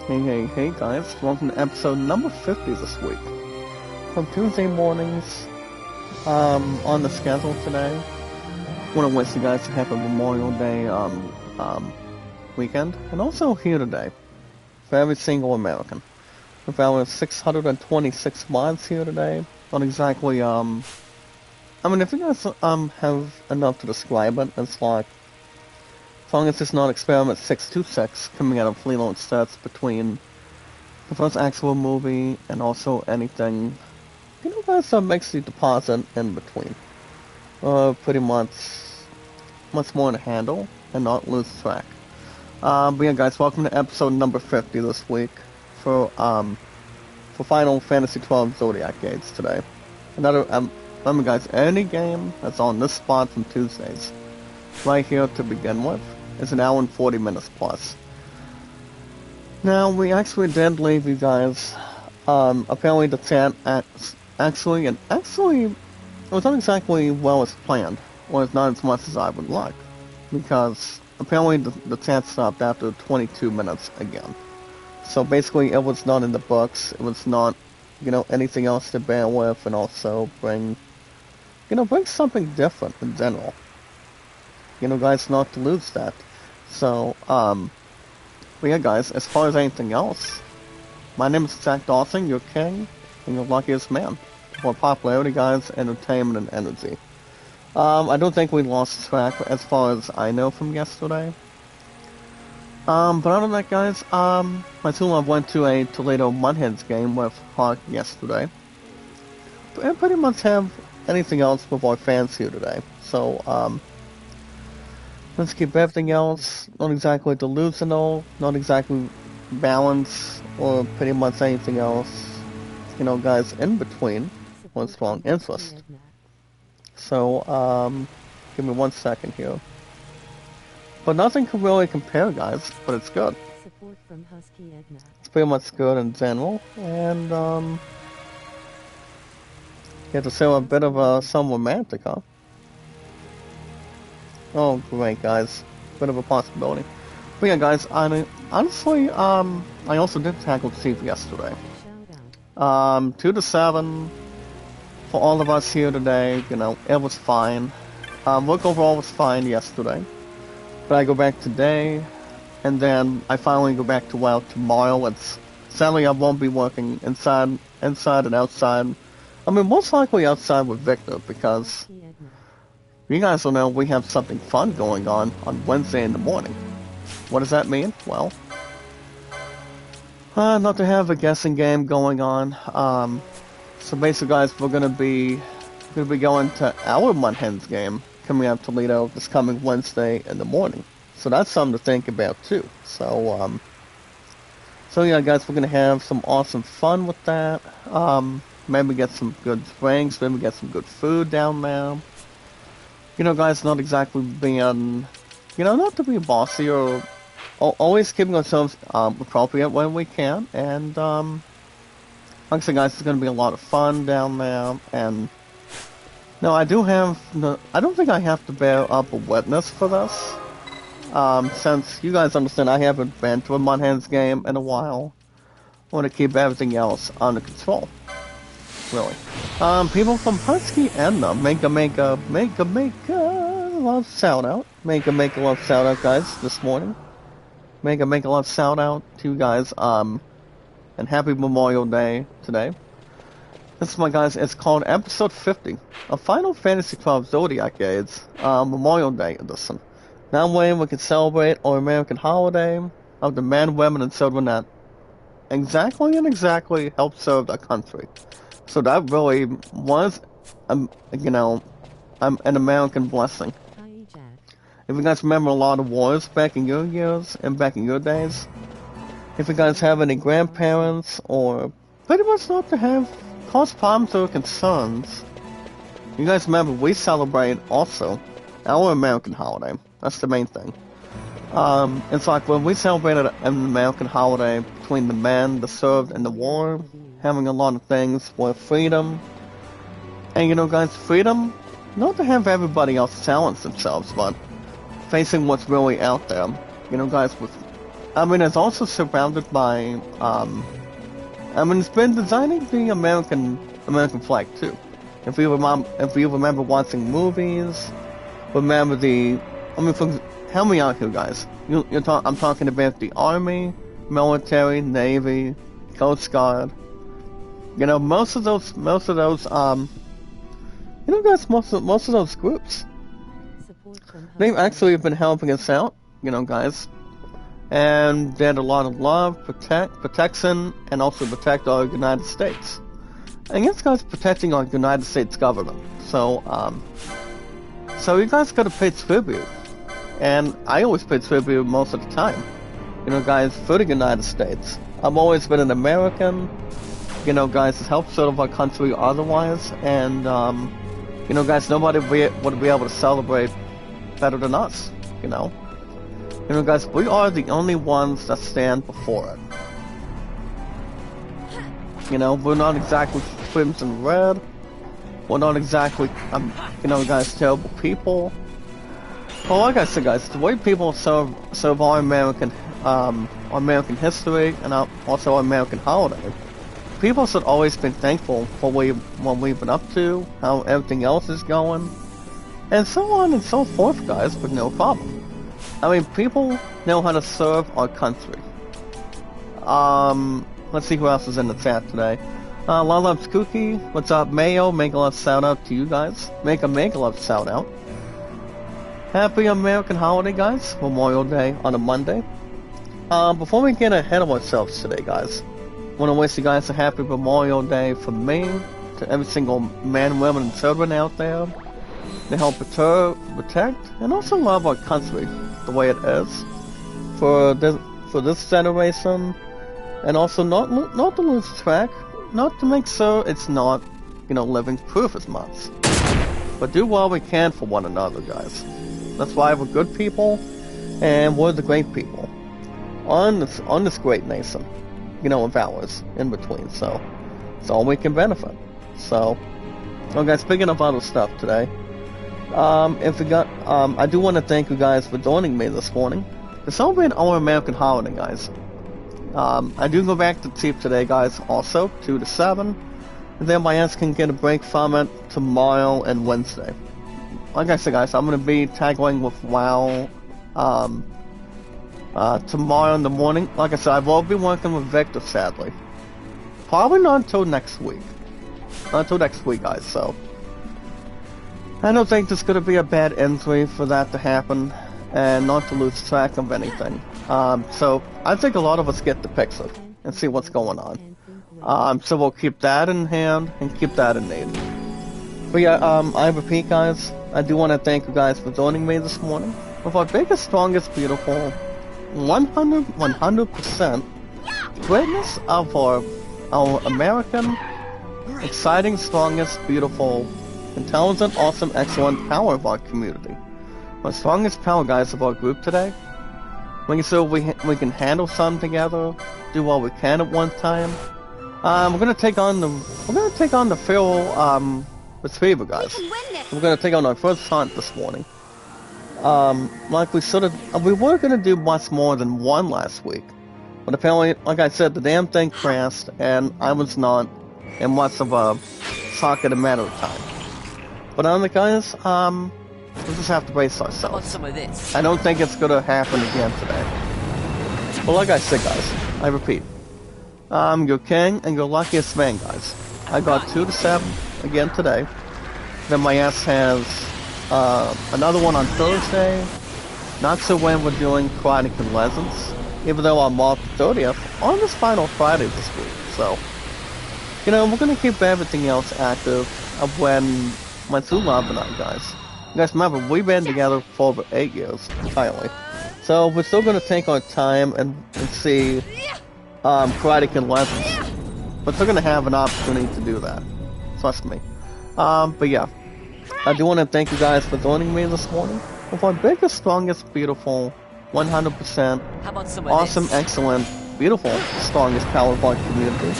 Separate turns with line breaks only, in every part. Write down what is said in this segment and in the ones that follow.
Hey guys, welcome to episode number 50 this week. From Tuesday mornings, on the schedule today. Want to wish you guys a happy Memorial Day, weekend. And also here today, for every single American. With our 626 mods here today. Not exactly, if you guys, have enough to describe it, it's like, as long as it's not Experiment 626 coming out of Fleetwood sets between the first actual movie and also anything, guys, that makes the deposit in between. Pretty much more to handle and not lose track. But yeah, guys, welcome to episode number 50 this week for Final Fantasy XII Zodiac Gates today. Remember, guys, any game that's on this spot from Tuesdays, right here to begin with, is an hour and 40 minutes plus. Now, we actually did leave you guys, apparently the chat actually, it was not exactly well as planned, or it's not as much as I would like, because apparently the chat stopped after 22 minutes again. So basically, it was not in the books, it was not, anything else to bear with, and also bring something different in general. Guys, not to lose that. So, but yeah, guys, as far as anything else, my name is Jack Dawson, your king, and your luckiest man. For popularity, guys, entertainment, and energy. I don't think we lost track as far as I know from yesterday. But other than that, guys, my team went to a Toledo Mudheads game with Hawk yesterday. And pretty much have anything else with our fans here today. So, let's keep everything else not exactly delusional, not exactly balanced, or pretty much anything else, guys, in between with strong interest. So, give me 1 second here. But nothing can really compare, guys, but it's good. It's pretty much good in general, and, you have to say a bit of some romantic, huh? Oh, great, guys. Bit of a possibility. But yeah, guys, honestly, I also did tackle Chief yesterday. 2-7 for all of us here today, it was fine. Work overall was fine yesterday. But I go back today, and then I finally go back to WoW tomorrow. Sadly, I won't be working inside and outside. Most likely outside with Victor, because you guys will know we have something fun going on Wednesday in the morning. What does that mean? Well, not to have a guessing game going on. So basically, guys, we're gonna be going to our Mudhens game coming out of Toledo this coming Wednesday in the morning. So that's something to think about too. So yeah, guys, we're gonna have some awesome fun with that. Maybe get some good drinks, maybe get some good food down there. Guys, not exactly being, not to be bossy or always keeping ourselves appropriate when we can. And like I said, guys, it's going to be a lot of fun down there. And no, I don't think I have to bear up a witness for this. Since you guys understand, I haven't been to a Mudhens game in a while. I want to keep everything else under control. Really. People from Husky and make a love shout out. Make a love shout out, guys, this morning. Make a love shout out to you guys, and happy Memorial Day today. This one, guys, it's called episode 50 of Final Fantasy XII Zodiac Gates, Memorial Day edition. That way we can celebrate our American holiday of the men, women, and children that exactly help serve our country. So that really was, an American blessing. If you guys remember a lot of wars back in your years and back in your days, if you guys have any grandparents or pretty much not to have cause problems or concerns, you guys remember we celebrate also our American holiday. That's the main thing. It's like when we celebrated an American holiday between the men, the served, and the war, having a lot of things with freedom. And guys, freedom, not to have everybody else challenge themselves, but facing what's really out there. Guys, with I mean, it's also surrounded by, I mean, it's been designing the American flag too. If you remember watching movies, remember I mean, help me out here, guys. I'm talking about the Army, military, Navy, Coast Guard. You know, most of those, you know, guys, most of those groups, they've actually been helping us out, you know, guys. And they had a lot of love, protection, and also protect our United States. And yes, guys, protecting our United States government. So, so you guys gotta pay tribute. And I always pay tribute most of the time. You know, guys, for the United States. I've always been an American, you know, guys, to help serve our country otherwise. And, you know, guys, nobody would be able to celebrate better than us, you know. You know, guys, we are the only ones that stand before it. You know, we're not exactly crimson red. We're not exactly, you know, guys, terrible people. Well, like I said, guys, the way people serve our American history and also our American holiday, people should always be thankful for what we've been up to, how everything else is going, and so on and so forth, guys, with no problem. I mean, people know how to serve our country. Let's see who else is in the chat today. Lalove's Cookie, what's up, Mayo? Make a love shout out to you guys. Make a love shout out. Happy American holiday, guys. Memorial Day on a Monday. Before we get ahead of ourselves today, guys, I want to wish you guys a happy Memorial Day from me to every single man, woman, and children out there. To help protect, and also love our country the way it is for this generation, and also not to lose track, not to make sure it's not, you know, living proof as much, but do what we can for one another, guys. That's why we're good people, and we're the great people on this great nation, you know, of ours in between. So it's all we can benefit. So, well, guys, speaking of other stuff today. I do want to thank you guys for joining me this morning to celebrate our American holiday, guys. I do go back to sleep today, guys, also, 2 to 7, and then my ass can get a break from it tomorrow and Wednesday. Like I said, guys, I'm going to be tackling with WoW, tomorrow in the morning. Like I said, I will be working with Victor, sadly. Probably not until next week. Not until next week, guys, so. I don't think there's going to be a bad entry for that to happen, and not to lose track of anything. So I think a lot of us get the picture and see what's going on. So we'll keep that in hand and keep that in need. But yeah, I repeat, guys, I do want to thank you guys for joining me this morning with our biggest, strongest, beautiful, 100% greatness of our American, exciting, strongest, beautiful, intelligent, awesome, excellent power of our community. Our strongest power, guys, of our group today. Making sure we can handle something together, do what we can at one time. We're gonna take on the feral retriever, guys. We're gonna take on our first hunt this morning. Like we were gonna do much more than one last week, but apparently, like I said, the damn thing crashed, and I was not in much of a shock in a matter of time. But guys, we'll just have to brace ourselves.
I want some of this.
I don't think it's gonna happen again today. But like I said, guys, I repeat, your king and your luckiest man, guys. I got 2 to 7 again today. Then my ass has another one on Thursday. Not sure when we're doing Chronic and Legends, even though I'm off Zodiac on this final Friday this week. So, you know, we're gonna keep everything else active of when my true love and I, guys. You guys remember, we've been together for over 8 years, entirely. So we're still gonna take our time and see Karate Kid Legends. But we're gonna have an opportunity to do that. Trust me. But yeah. I do want to thank you guys for joining me this morning with our biggest, strongest, beautiful, 100% awesome, excellent, beautiful, strongest power of our community.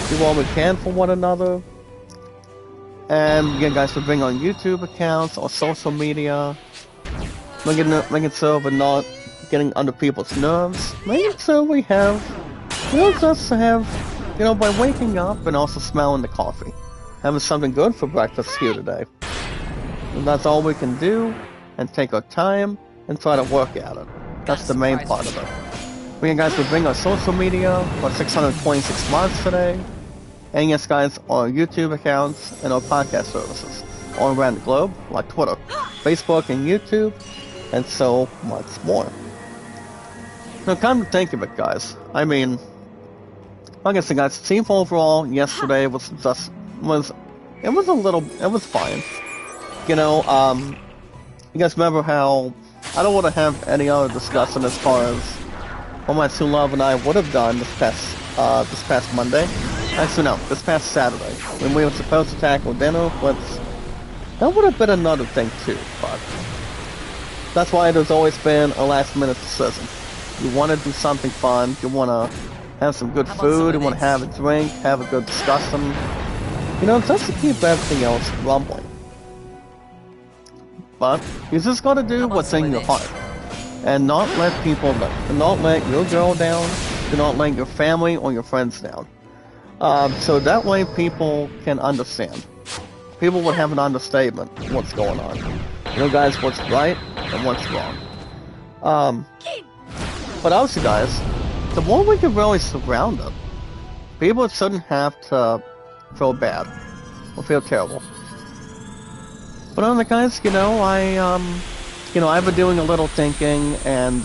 Do all we can for one another. And again, guys, we bring on YouTube accounts or social media, making sure we're not getting under people's nerves. Maybe so we will just have, by waking up and also smelling the coffee. Having something good for breakfast here today. And that's all we can do, and take our time, and try to work at it. That's the main part of it. We guys will bring our social media for 626 months today. And yes guys, our YouTube accounts and our podcast services all around the globe, like Twitter, Facebook, and YouTube, and so much more. Now, come to think of it, guys. I mean, like I said, guys, the team overall yesterday was fine. You guys remember how I don't want to have any other discussion as far as what my true love and I would have done this past Monday. Actually, no, this past Saturday when we were supposed to tackle dinner, but that would have been another thing too. But that's why there's always been a last-minute decision. You want to do something fun. You want to have some good food. You want to have a drink, have a good discussion. Just to keep everything else rumbling. But you just got to do what's in your heart, and not let people down, and not let your girl down, do not let your family or your friends down. So that way people can understand. People would have an understatement of what's going on. Guys, what's right and what's wrong. But obviously, guys, the more we can really surround it, people shouldn't have to feel bad or feel terrible. But other guys, I've been doing a little thinking, and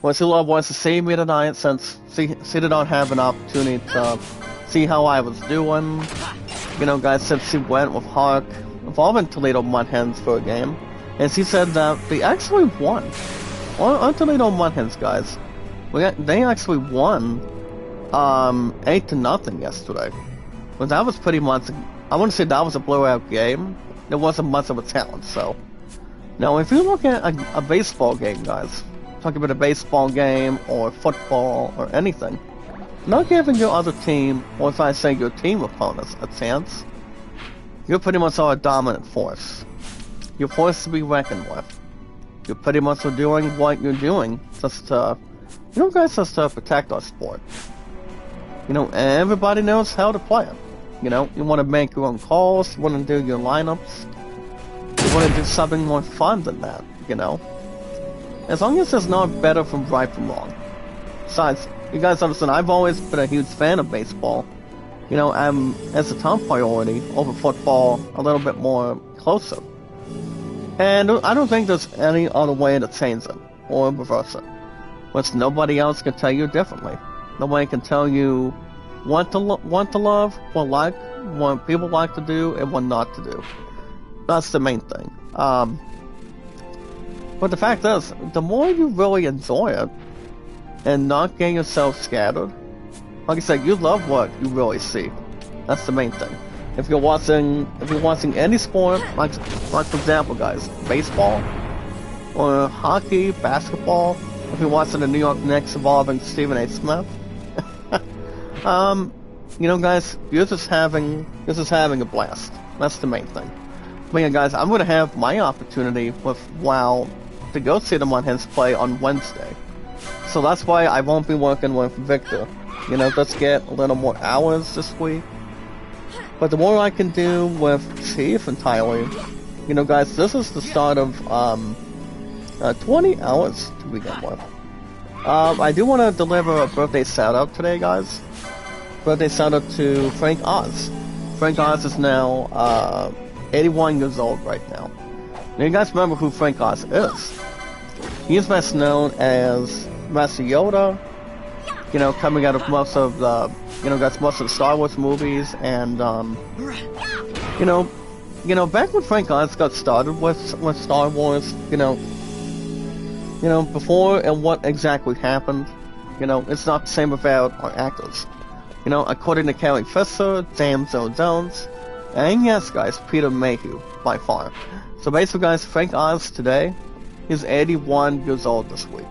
what she love was to see me tonight, since she did not have an opportunity to see how I was doing. Guys, since she went with Hark, involving Toledo Mud Hens for a game, and she said that they actually won. On Toledo Mud Hens, guys, they actually won 8-0 yesterday. But that was pretty much, I wouldn't say that was a blowout game. There wasn't much of a challenge, so. Now, if you look at a baseball game, guys, talking about a baseball game or football or anything, not giving your other team, or if I say your team opponents, a chance, you're pretty much a dominant force. You're forced to be reckoned with. You pretty much are doing what you're doing just to, guys, just to protect our sport. Everybody knows how to play it. You want to make your own calls, you want to do your lineups, you want to do something more fun than that, As long as it's not better from right from wrong. Besides, you guys understand, I've always been a huge fan of baseball. As a top priority over football, a little bit more closer. And I don't think there's any other way to change it, or reverse it. Which nobody else can tell you differently. Nobody can tell you what to love, what people like to do, and what not to do. That's the main thing. But the fact is, the more you really enjoy it, and not get yourself scattered, like I said, you love what you really see. That's the main thing. If you're watching any sport, like for example, guys, baseball, or hockey, basketball, if you're watching the New York Knicks involving Stephen A. Smith, guys, you're just having a blast. That's the main thing. But yeah, guys, I'm gonna have my opportunity with WoW to go see the Mud Hens play on Wednesday. So that's why I won't be working with Victor. Let's get a little more hours this week. But the more I can do with Chief and Tyler, guys, this is the start of 20 hours to begin with. I do want to deliver a birthday shout-out today, guys. Birthday shout-out to Frank Oz. Frank Oz is now 81 years old right now. Now, you guys remember who Frank Oz is. He is best known as Master Yoda, coming out of most of the, most of the Star Wars movies, and, back when Frank Oz got started with Star Wars, before and what exactly happened, it's not the same about our actors. According to Carrie Fisher, James Earl Jones, and yes, guys, Peter Mayhew, by far. So basically, guys, Frank Oz today is 81 years old this week.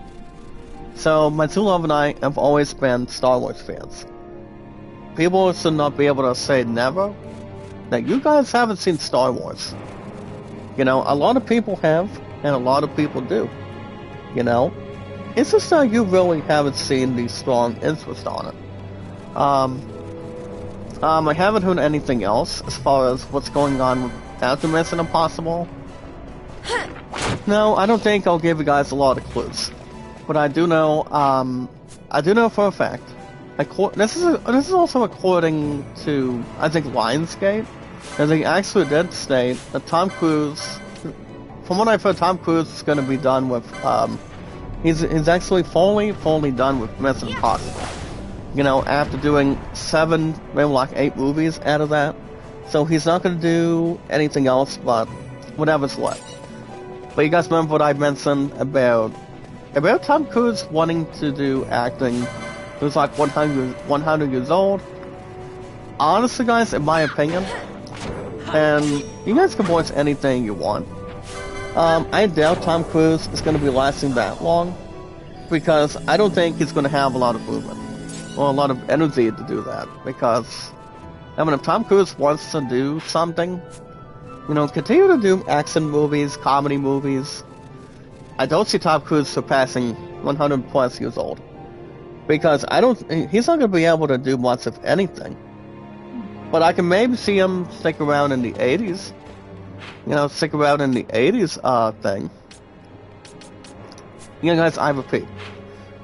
So my true love and I have always been Star Wars fans. People should not be able to say never that you guys haven't seen Star Wars. A lot of people have, and a lot of people do. it's just that you really haven't seen the strong interest on it. I haven't heard anything else as far as what's going on after Mission Impossible. No, I don't think I'll give you guys a lot of clues. But I do know for a fact. This is also according to, I think, Lionsgate. And they actually did state that Tom Cruise, from what I've heard, Tom Cruise is going to be done with, he's actually fully done with Mission Impossible. You know, after doing 7, maybe like 8 movies out of that. So he's not going to do anything else but whatever's left. But you guys remember what I mentioned about Tom Cruise wanting to do acting? He was like 100 years old. Honestly, guys, in my opinion, and you guys can voice anything you want, I doubt Tom Cruise is going to be lasting that long, because I don't think he's going to have a lot of movement or a lot of energy to do that. Because, I mean, if Tom Cruise wants to do something, you know, continue to do action movies, comedy movies, I don't see Tom Cruise surpassing 100 plus years old. Because he's not going to be able to do much of anything. But I can maybe see him stick around in the 80s. You know, stick around in the 80s, thing. You know, guys, I repeat.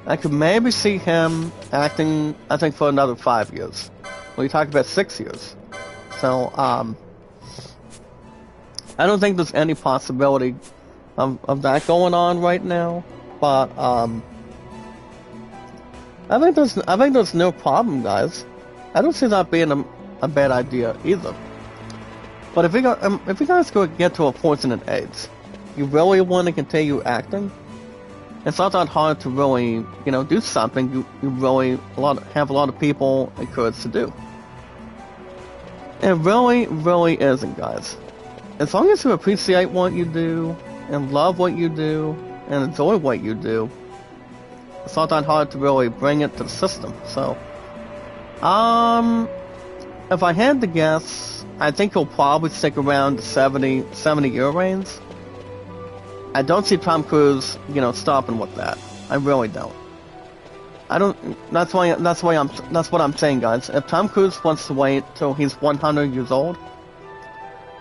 I could maybe see him acting, I think, for another 5 years. Well, you talk about 6 years. So, I don't think there's any possibility of that going on right now. But, I think there's no problem, guys. I don't see that being a bad idea either. But if you guys could get to a fortunate age, you really want to continue acting, it's not that hard to really, you know, do something you really have a lot of people encouraged to do. It really isn't, guys. As long as you appreciate what you do, and love what you do, and enjoy what you do, it's not that hard to really bring it to the system. So, if I had to guess, I think he'll probably stick around the 70-year range. I don't see Tom Cruise, you know, stopping with that. I really don't. That's what I'm saying, guys. If Tom Cruise wants to wait till he's 100 years old,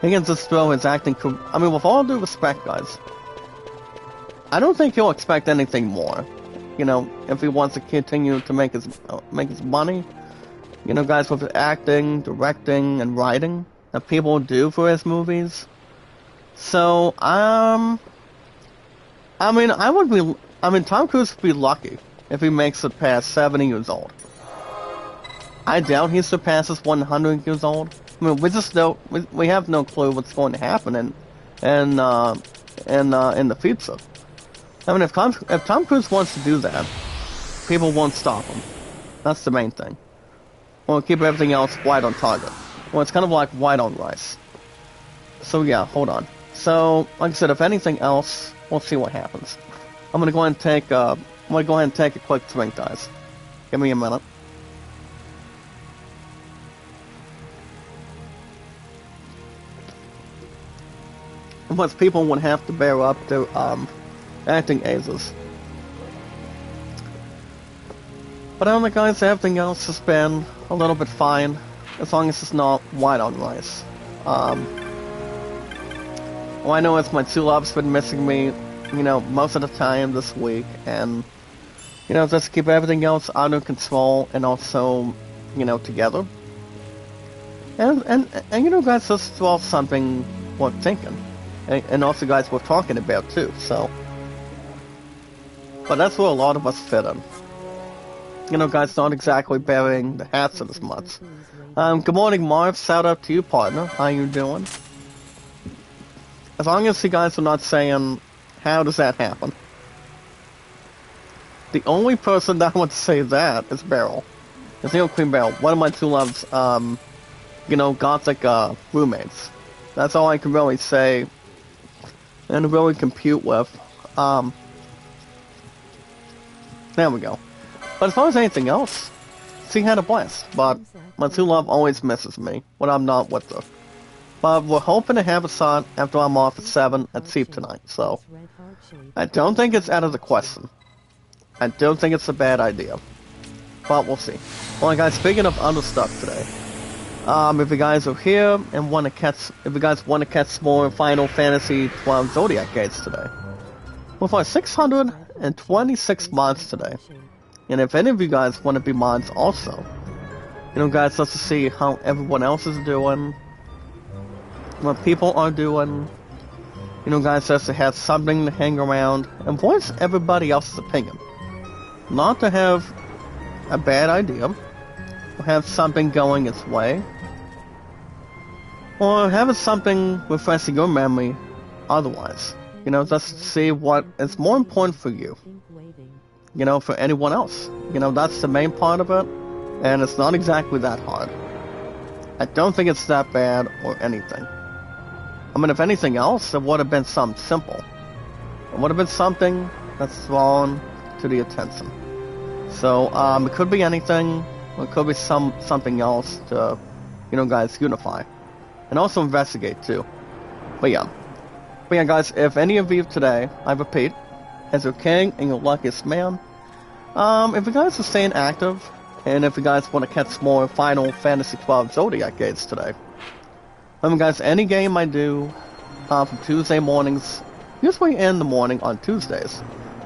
he can just throw his acting career. I mean, with all due respect, guys, I don't think he'll expect anything more. You know, if he wants to continue to make his money, you know, guys, with acting, directing, and writing that people do for his movies. So, Tom Cruise would be lucky if he makes it past 70 years old. I doubt he surpasses 100 years old. I mean, we have no clue what's going to happen in the future. I mean, if Tom Cruise wants to do that, people won't stop him. That's the main thing. We'll keep everything else white on target. Well, it's kind of like white on rice. So yeah, hold on. So, like I said, if anything else, we'll see what happens. I'm gonna go ahead and take a quick drink, guys. Give me a minute. Plus, people would have to bear up to acting ages. But I don't know, guys, everything else has been a little bit fine, as long as it's not white on rice. Well, I know it's my two loves been missing me, you know, most of the time this week, and, you know, just keep everything else under control and also, you know, together. And you know, guys, this is all something worth thinking. And also, guys, we're talking about, too, so. But that's where a lot of us fit in. You know, guys, not exactly burying the hatchet as much. Good morning, Marv. Shout out to you, partner. How you doing? As long as you guys are not saying, how does that happen? The only person that would say that is Beryl. It's Neil Queen Beryl. One of my two loves, you know, gothic, roommates. That's all I can really say and really compute with. There we go. But as far as anything else, she had a blast. But my two love always misses me when I'm not with her. But we're hoping to have a son after I'm off at 7 at Seep tonight, so I don't think it's out of the question. I don't think it's a bad idea. But we'll see. Well, guys, speaking of other stuff today, if you guys are here and want to catch, if you guys want to catch more Final Fantasy 12 Zodiac gates today, we'll find 626 mods today. And if any of you guys want to be mods also, you know, guys, let's see how everyone else is doing, what people are doing. You know, guys, just to have something to hang around and voice everybody else's opinion. Not to have a bad idea, or have something going its way, or having something refreshing your memory otherwise. You know, just to see what is more important for you. You know, for anyone else. You know, that's the main part of it, and it's not exactly that hard. I don't think it's that bad or anything. I mean, if anything else, it would have been something simple. It would have been something that's drawn to the attention. So, it could be anything, or it could be something else to, you know, guys, unify. And also investigate, too. But yeah, guys, if any of you today, I repeat, as your king and your luckiest man, if you guys are staying active, and if you guys want to catch more Final Fantasy 12 Zodiac gates today, guys, any game I do from Tuesday mornings, usually in the morning on Tuesdays,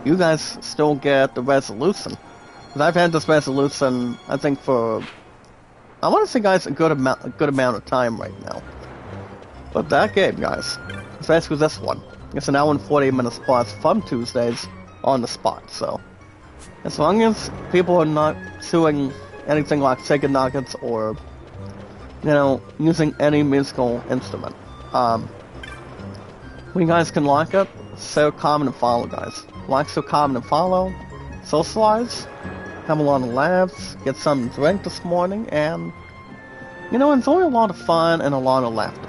you guys still get the resolution. Because I've had this resolution, I think for, I want to say, guys, a good amount of time right now. But that game, guys, especially this one, it's an hour and 40 minutes plus from Tuesdays on the spot. So, as long as people are not doing anything like chicken nuggets or, you know, using any musical instrument, you guys can like it, so comment and follow, guys. Like, so comment and follow, socialize, have a lot of laughs, get something to drink this morning, and, you know, enjoy a lot of fun and a lot of laughter.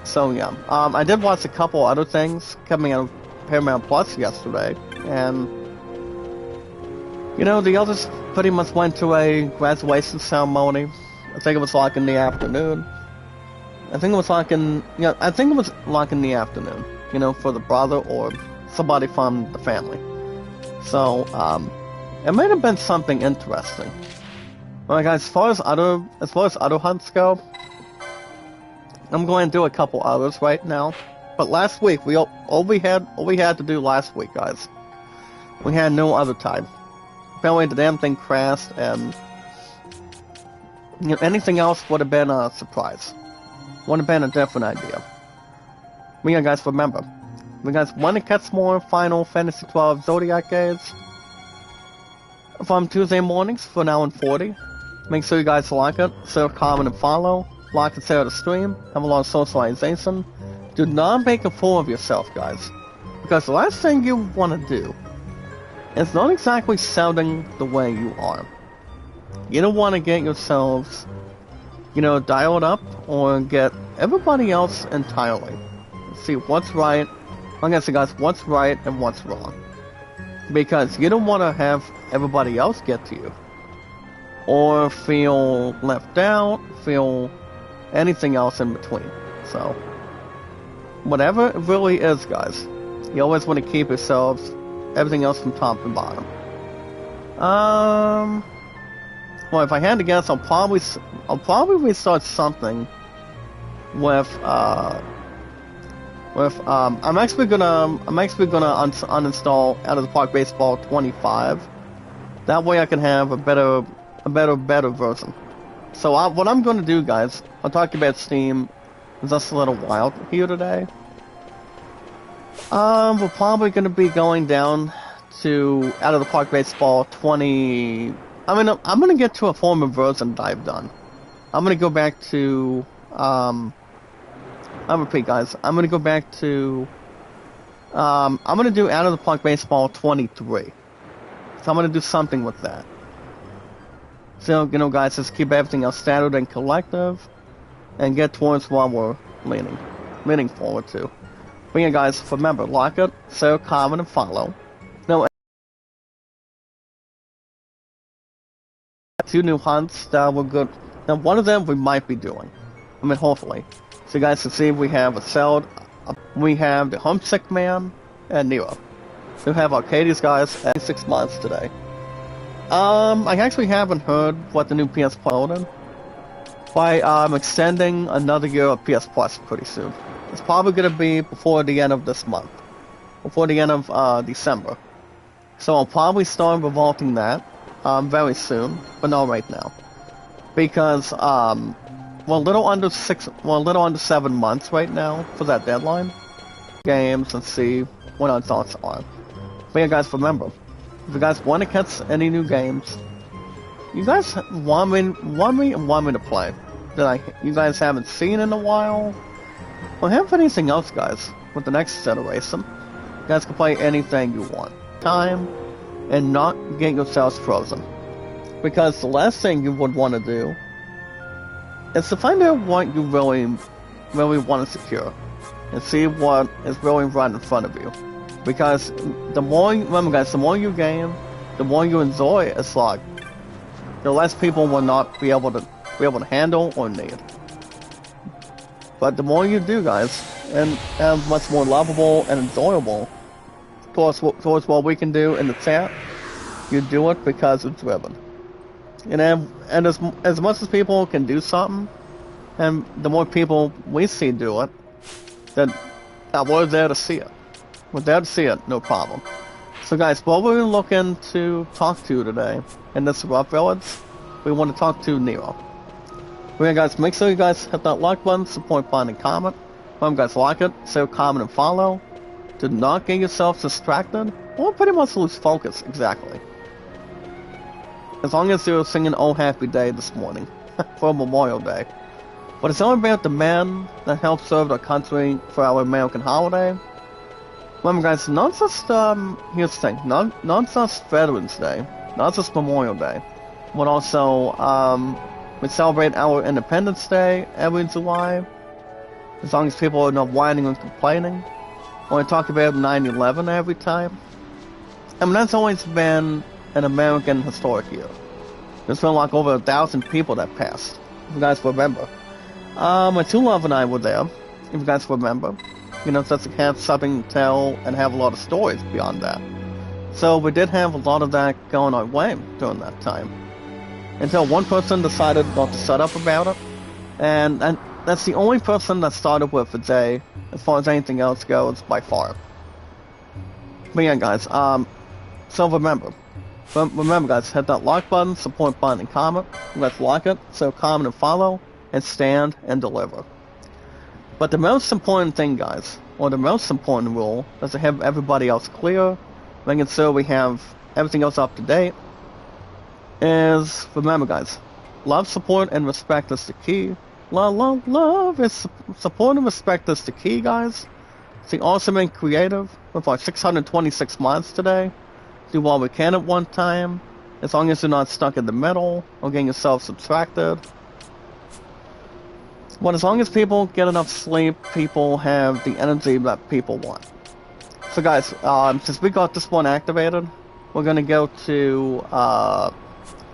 So yeah, I did watch a couple other things coming out of Paramount Plus yesterday, and, you know, the others pretty much went to a graduation ceremony. I think it was like in the afternoon. I think it was like in the afternoon, you know, for the brother or somebody from the family. So, it might have been something interesting. Alright, guys, as far as other hunts go, I'm going to do a couple others right now. But last week, all we had to do last week, guys, we had no other time. Apparently the damn thing crashed, and, you know, anything else would have been a surprise. Would have been a different idea. But yeah, guys, remember, if you guys want to catch more Final Fantasy 12 Zodiac games from Tuesday mornings for an hour and 40, make sure you guys like it, share, comment, and follow. Like and share the stream, have a lot of socialization. Do not make a fool of yourself, guys. Because the last thing you want to do is not exactly sounding the way you are. You don't want to get yourselves, you know, dialed up or get everybody else entirely. See what's right, like I said, guys, what's right and what's wrong. Because you don't want to have everybody else get to you. Or feel left out, feel anything else in between. So, whatever it really is, guys, you always want to keep yourselves, everything else from top to bottom. Well, if I had to guess, I'll probably restart something with I'm actually gonna uninstall Out of the Park Baseball 25. That way I can have a better version. So what I'm going to do, guys, I'll talk about Steam just a little while here today. We're probably going to be going down to Out of the Park Baseball 20. I mean, I'm going to get to a former version that I've done. I'm going to go back to, I'll repeat, guys. I'm going to go back to, I'm going to do Out of the Park Baseball 23. So I'm going to do something with that. So, you know, guys, just keep everything else standard and collective, and get towards what we're leaning forward to. But yeah, guys, remember, like it, share, comment, and follow. Now, 2 new hunts that were good. Now, one of them we might be doing. I mean, hopefully. So you guys can see we have a Celd, we have the Homesick Man, and Nero. We have Arcades, guys, at 6 months today. I actually haven't heard what the new PS Plus is, but I'm extending another year of PS Plus pretty soon. It's probably going to be before the end of this month, before the end of December. So I'll probably start revolting that very soon, but not right now, because we're a little under 7 months right now for that deadline. Games and see what our thoughts are. But yeah, guys, remember, if you guys want to catch any new games, you guys want me to play that you guys haven't seen in a while, or have anything else, guys, with the next generation, you guys can play anything you want. Time, and not get yourselves frozen. Because the last thing you would want to do is to find out what you really want to secure, and see what is really right in front of you. Because remember guys, the more you game, the more you enjoy a slog, the less people will not be able to handle or need. But the more you do, guys, and have much more lovable and enjoyable towards what we can do in the chat, you do it because it's driven. And as much as people can do something, and the more people we see do it, then we're there to see it. We're there to see it, no problem. So guys, what we're looking to talk to today in this rough village, we want to talk to Nero. Guys, make sure you guys hit that like button, support button, and comment. Remember guys, like it, share, comment, and follow. Do not get yourself distracted, or pretty much lose focus, exactly. As long as you're singing Oh Happy Day this morning, for Memorial Day. But it's all about the man that helped serve our country for our American holiday. Remember guys, not just, here's the thing, not just Veterans Day, not just Memorial Day, but also, we celebrate our Independence Day every July, as long as people are not whining and complaining. Or we talk about 9/11 every time. I mean, that's always been an American historic year. There's been like over 1,000 people that passed, if you guys remember. My two love and I were there, if you guys remember. You know, just to have something to tell and have a lot of stories beyond that. So we did have a lot of that going our way during that time. Until one person decided not to shut up about it. And that's the only person that started with the day, as far as anything else goes, by far. But yeah, guys, so remember guys, hit that like button, support button, and comment. You guys like it, so comment and follow, and stand and deliver. But the most important thing, guys, or the most important rule, is to have everybody else clear, making sure we have everything else up to date, is, remember guys, love, support, and respect is the key. Love is support and respect is the key, guys. Stay awesome and creative with our 626 mods today. Do what we can at one time, as long as you're not stuck in the middle or getting yourself subtracted. But as long as people get enough sleep, people have the energy that people want. So guys, since we got this one activated, we're gonna go to, hold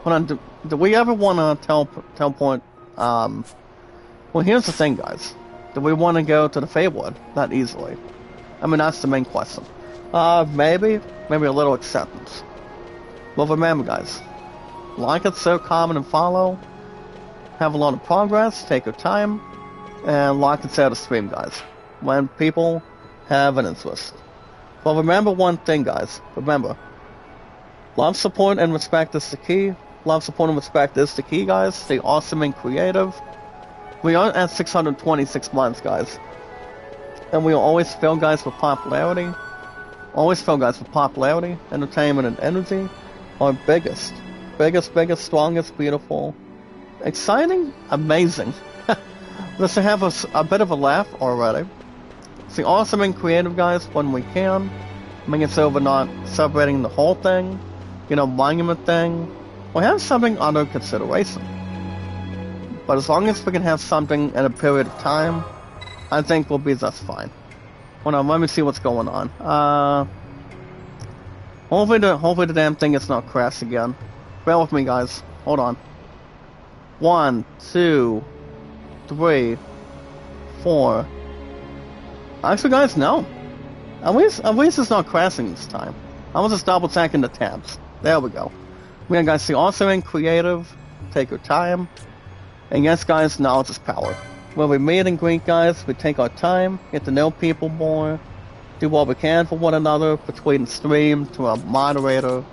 on, do we ever want to teleport, well here's the thing guys, do we want to go to the Feywood that easily? I mean, that's the main question. Maybe a little acceptance. But remember guys, like it, share, comment, and follow. Have a lot of progress, take your time, and like and share the stream, guys, when people have an interest. But remember one thing, guys. Remember, love, support, and respect is the key. Love, support, and respect is the key, guys. Stay awesome and creative. We are at 626 months, guys. And we will always fill, guys, with popularity. Always fill, guys, with popularity, entertainment, and energy. Our biggest, strongest, beautiful, exciting, amazing. Let's have a bit of a laugh already. Stay awesome and creative, guys, when we can. Making sure we're not celebrating the whole thing, you know, monument thing. We have something under consideration. But as long as we can have something in a period of time, I think we'll be just fine. Hold on, let me see what's going on. Hopefully the damn thing is not crashed again. Bear with me, guys. Hold on. 1, 2, 3, 4. Actually, guys, no. At least it's not crashing this time. I was just double checking the tabs. There we go. We guys see also in creative, take your time. And yes guys, knowledge is power. When we meet and greet guys, we take our time, get to know people more, do what we can for one another, between stream to a moderator.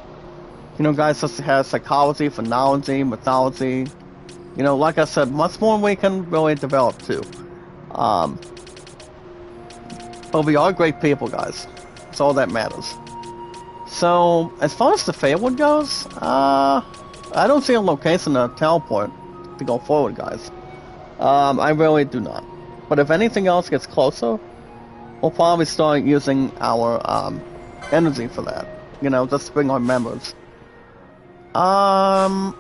You know guys, just have psychology, phonology, mythology. You know, like I said, much more we can really develop too. But we are great people guys. That's all that matters. So, as far as the Feywood goes, I don't see a location to teleport to go forward guys. I really do not. But if anything else gets closer, we'll probably start using our energy for that. You know, just to bring our members. I'm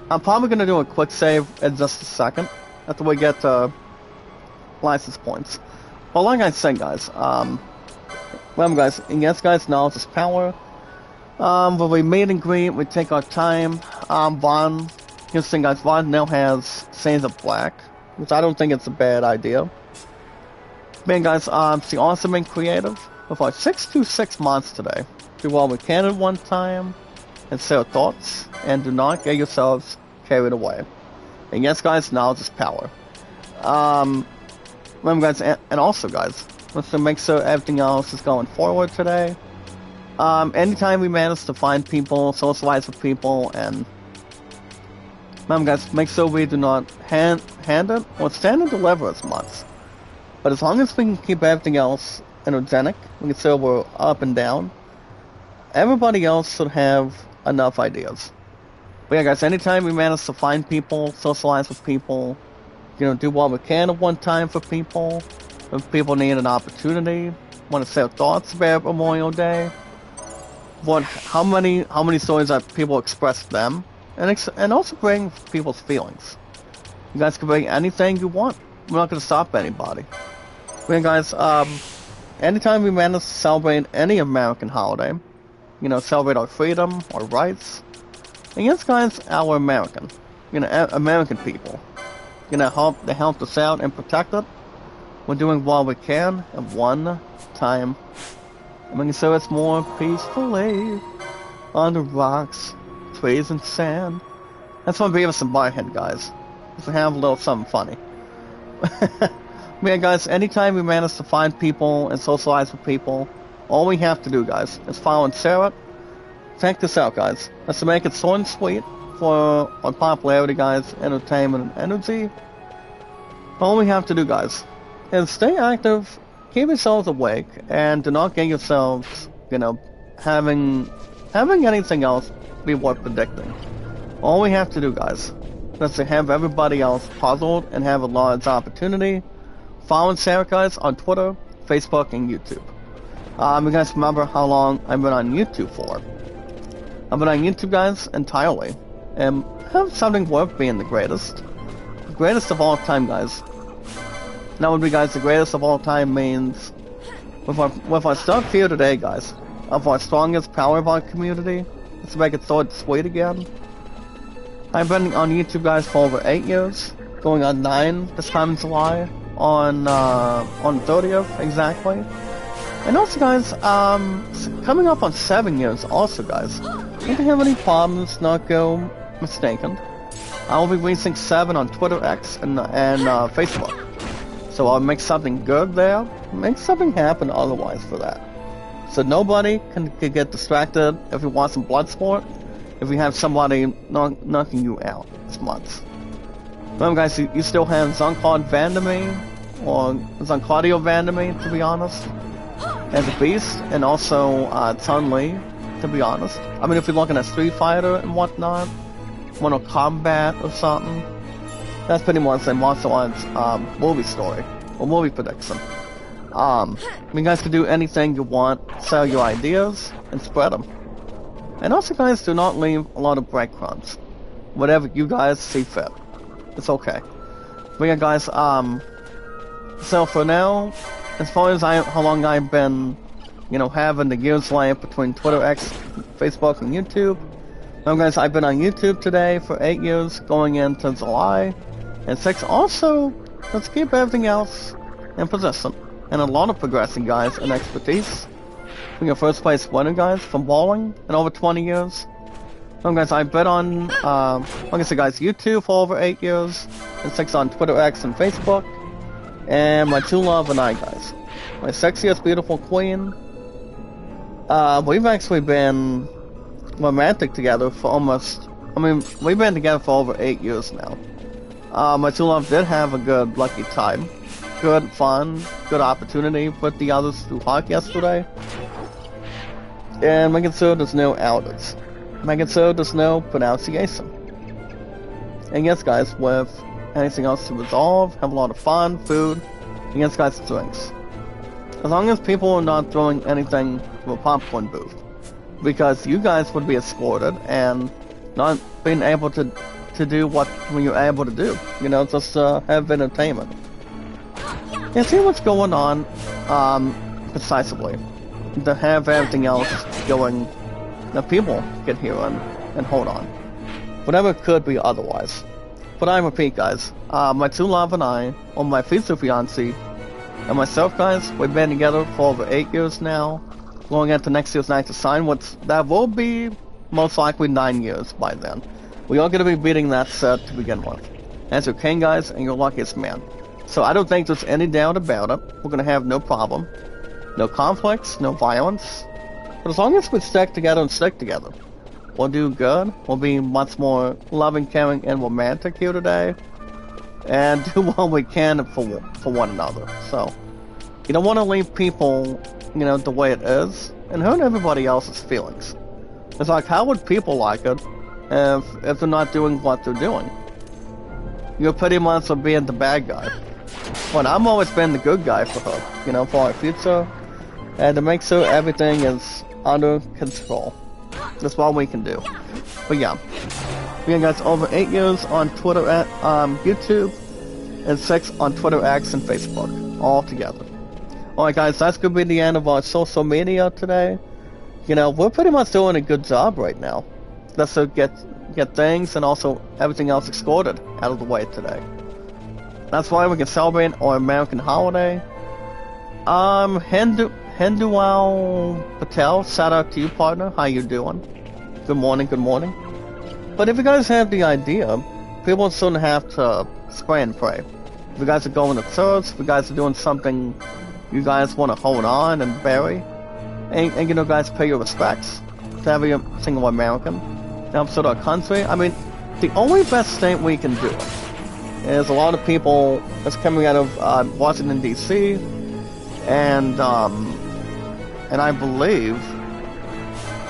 probably gonna do a quick save in just a second after we get license points. But like I said, guys, remember, guys, yes, guys, knowledge is power. When we meet and greet, we take our time. Vaughn, here's the thing, guys, Vaughn now has Shades of Black, which I don't think it's a bad idea. Man, guys, see awesome and creative with our 626 mods today. Do all we can at one time, and say our thoughts, and do not get yourselves carried away. And yes, guys, knowledge is power. Remember, guys, and also, guys, let's make sure everything else is going forward today. Anytime we manage to find people, socialize with people, and remember, guys, make sure we do not hand it or stand and deliver as much. But as long as we can keep everything else energetic, we can say we're up and down, everybody else should have enough ideas. But yeah, guys, anytime we manage to find people, socialize with people, you know, do what we can at one time for people, if people need an opportunity, want to say our thoughts about Memorial Day, how many stories that people express them, and also bring people's feelings. You guys can bring anything you want. We're not going to stop anybody. But guys, anytime we manage to celebrate any American holiday, you know, celebrate our freedom, our rights, and yes, guys, our American people, you know, they help us out and protect it. We're doing what we can at one time. And we can show us more peacefully on the rocks, trees, and sand. That's what Beavis and Butthead, guys. Just to have a little something funny. Yeah, guys, anytime we manage to find people and socialize with people, all we have to do, guys, is follow and share it. Check this out, guys. Let's make it short and sweet for our popularity, guys, entertainment, and energy. All we have to do, guys, is stay active, keep yourselves awake, and do not get yourselves, you know, having anything else be worth predicting. All we have to do, guys, is to have everybody else puzzled and have a large opportunity. Follow and share it, guys, on Twitter, Facebook, and YouTube. You guys remember how long I've been on YouTube for. I've been on YouTube, guys, entirely. And I have something worth being the greatest. The greatest of all time, guys. That would be, guys, the greatest of all time means, with our stuff here today, guys, of our strongest power of our community, let's make it short and sweet again. I've been on YouTube, guys, for over 8 years, going on 9 this time in July, on Zodiac, exactly. And also, guys, coming up on 7 years, also, guys. If you have any problems, not go mistaken. I will be releasing 7 on Twitter, X, and Facebook. So I'll make something good there, make something happen otherwise for that. So nobody can get distracted if you want some blood sport, if you have somebody knocking you out this month. Remember, guys, you still have Jean-Claude Van Damme, or Jean-Claudio Van Damme, to be honest, as a beast, and also Chun-Li, to be honest. I mean, if you're looking at Street Fighter and whatnot, Mortal Kombat or something, that's pretty much a martial arts movie story, or movie prediction. You guys can do anything you want, sell your ideas, and spread them. And also, guys, do not leave a lot of breadcrumbs. Whatever you guys see fit. It's okay. But yeah, guys, so for now, as far as how long I've been, you know, having the years length between Twitter, X, Facebook, and YouTube. Now, guys, I've been on YouTube today for 8 years, going into July. And 6, also, let's keep everything else in position. and a lot of progressing guys and expertise. Being a first place winner, guys, from bowling in over 20 years. So guys, I bet on, like I said guys, YouTube for over 8 years, and 6 on Twitter, X, and Facebook. And my true love and I, guys. My sexiest, beautiful queen. We've actually been romantic together for almost, we've been together for over 8 years now. My true love did have a good, lucky time. Good fun, good opportunity with the others to hug yesterday. And making sure there's no outers. Making sure there's no pronunciation. And yes guys, with anything else to resolve, have a lot of fun, food, and yes guys, drinks. As long as people are not throwing anything from a popcorn booth. Because you guys would be escorted and not being able to do what you're able to do. You know, just have entertainment. And see what's going on, precisely. To have everything else going, that people get here and hold on. Whatever it could be otherwise. But I repeat guys, my true love and I, or my future fiancé, and myself guys, we've been together for over 8 years now. Going into next year's night to sign, that will be most likely 9 years by then. We are going to be beating that set to begin with. As your king guys, and your luckiest man. So I don't think there's any doubt about it. We're going to have no problem. No conflicts, no violence. But as long as we stick together and stick together, we'll do good. We'll be much more loving, caring, and romantic here today. And do what we can for one another. So, you don't want to leave people, you know, the way it is, and hurt everybody else's feelings. It's like, how would people like it if they're not doing what they're doing? You're pretty much being the bad guy. But I've always been the good guy for her, you know, for our future, and to make sure everything is under control. That's what we can do. But yeah, we got over 8 years on Twitter, YouTube, and 6 on Twitter, X, and Facebook, all together. Alright guys, that's gonna be the end of our social media today. You know, we're pretty much doing a good job right now. Let's get things and also everything else escorted out of the way today. That's why we can celebrate our American holiday. Hindual Patel, shout out to you, partner. How you doing? Good morning, good morning. But if you guys have the idea, people shouldn't have to spray and pray. If you guys are going to church, if you guys are doing something you guys want to hold on and bury, and you know, guys, pay your respects to every single American, to help serve our country. I mean, the only best state we can do it is a lot of people that's coming out of Washington D.C. and I believe,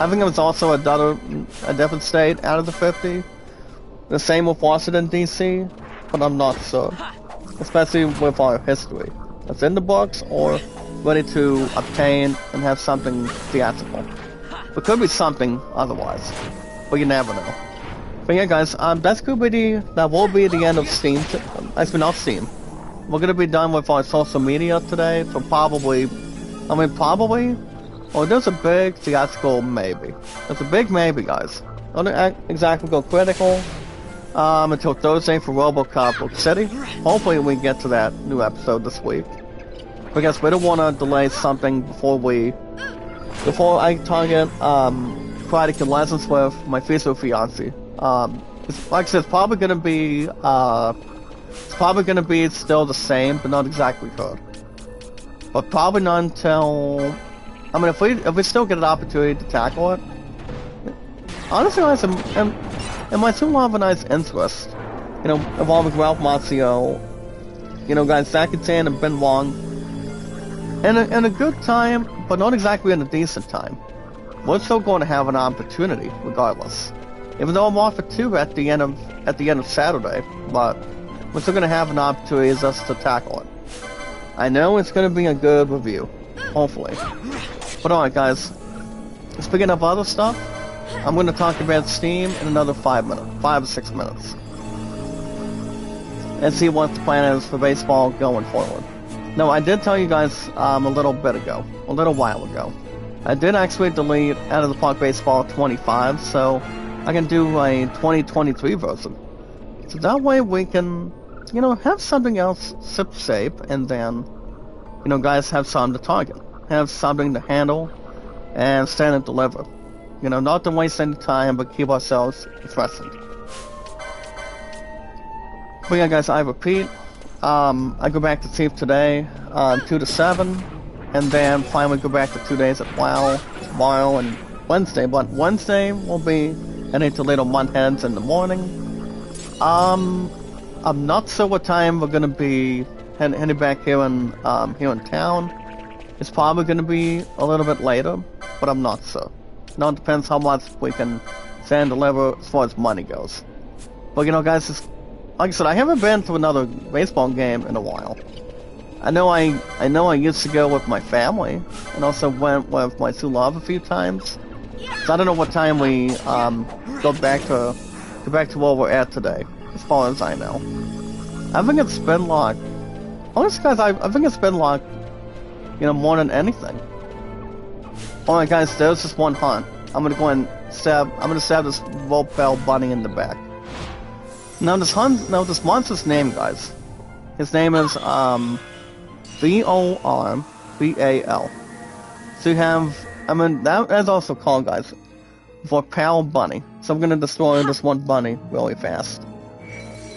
I think it was also a different state out of the 50. The same with Washington D.C., but I'm not sure, especially with our history that's in the books or ready to obtain and have something theatrical. It could be something otherwise, but you never know. But yeah guys, that will be the end of Steam. Actually not Steam. We're gonna be done with our social media today, so probably, or there's a big theatrical maybe. There's a big maybe guys. Don't exactly go critical until Thursday for RoboCop Book City. Hopefully we get to that new episode this week. Because we don't want to delay something before I target Practical Lessons with my future fiancé. Like I said, it's probably gonna be still the same, but not exactly her. But probably not until, I mean, if we still get an opportunity to tackle it. Honestly, guys, in my true love and I's interest, you know, involving Ralph Macchio, you know, guys, Zach Chan and Ben Wong, in a good time, but not exactly in a decent time. We're still going to have an opportunity, regardless. Even though I'm off at 2 at the end of Saturday, but we're still going to have an opportunity just to tackle it. I know it's going to be a good review, hopefully. But alright guys, speaking of other stuff, I'm going to talk about Steam in another 5 or 6 minutes. And see what the plan is for baseball going forward. Now, I did tell you guys a little while ago. I did actually delete Out of the Park Baseball 25, so I can do a 2023 version. So that way we can, you know, have something else sip safe and then you know, guys have something to target, have something to handle, and stand and deliver. You know, not to waste any time, but keep ourselves present. But yeah, guys, I repeat, I go back to Thief today, 2 to 7, and then finally go back to 2 days at WoW tomorrow and Wednesday. But Wednesday will be heading to Little Munheads in the morning. I'm not sure what time we're gonna be heading back here in town. It's probably gonna be a little bit later, but I'm not sure. Now it depends how much we can send and deliver as far as money goes. But you know, guys, like I said, I haven't been to another baseball game in a while. I know I used to go with my family, and also went with my true love a few times. So I don't know what time we go back to where we're at today, as far as I know. I think it's been like, honestly, guys, I think it's been like, you know, more than anything. Alright, guys, there's this one hunt. I'm gonna go and stab this Volpel bunny in the back. Now this monster's name, guys. His name is V-O-R-B-A-L. So you have, that is also called, guys, Vorpal Bunny. So I'm gonna destroy this one bunny really fast.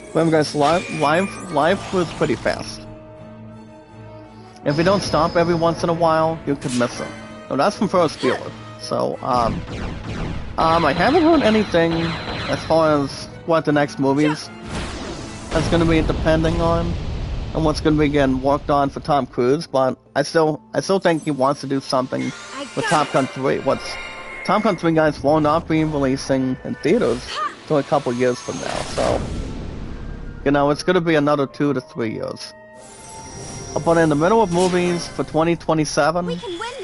Remember, guys, life was pretty fast. If you don't stop every once in a while, you could miss it. So that's from First Dealer. So I haven't heard anything as far as what the next movies that's gonna be depending on, and what's gonna be getting worked on for Tom Cruise. But I still think he wants to do something with Top Gun 3. Top Gun 3, guys, will not be releasing in theaters until a couple years from now. So, you know, it's gonna be another 2 to 3 years. But in the middle of movies for 2027,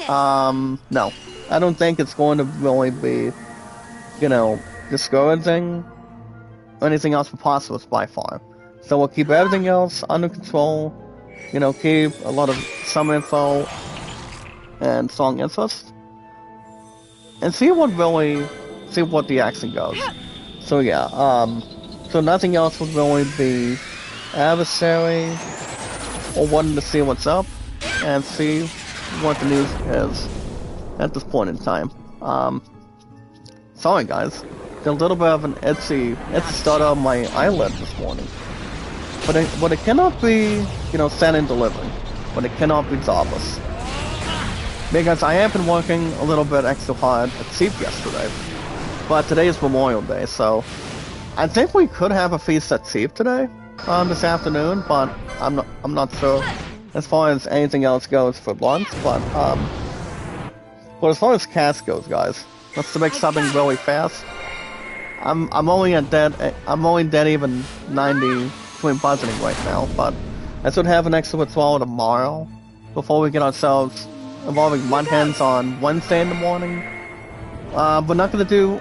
no. I don't think it's going to really be, you know, discouraging or anything else for Possibles by far. So we'll keep everything else under control, you know, keep a lot of summer info and song interest, and see what the action goes. So yeah, so nothing else would really be adversary, or wanting to see what's up and see what the news is at this point in time. Sorry guys, a little bit of an itchy start on my eyelid this morning. But it cannot be, you know, send and delivery. But it cannot be jobless. Because I have been working a little bit extra hard at Seep yesterday. But today is Memorial Day, so I think we could have a feast at Seep today, this afternoon, but I'm not sure as far as anything else goes for lunch, but as far as cast goes, guys, let's make something really fast. I'm only dead even 90 between budgeting right now, but I should have an extra withdrawal tomorrow before we get ourselves involving Munheads on Wednesday in the morning. We're not gonna do,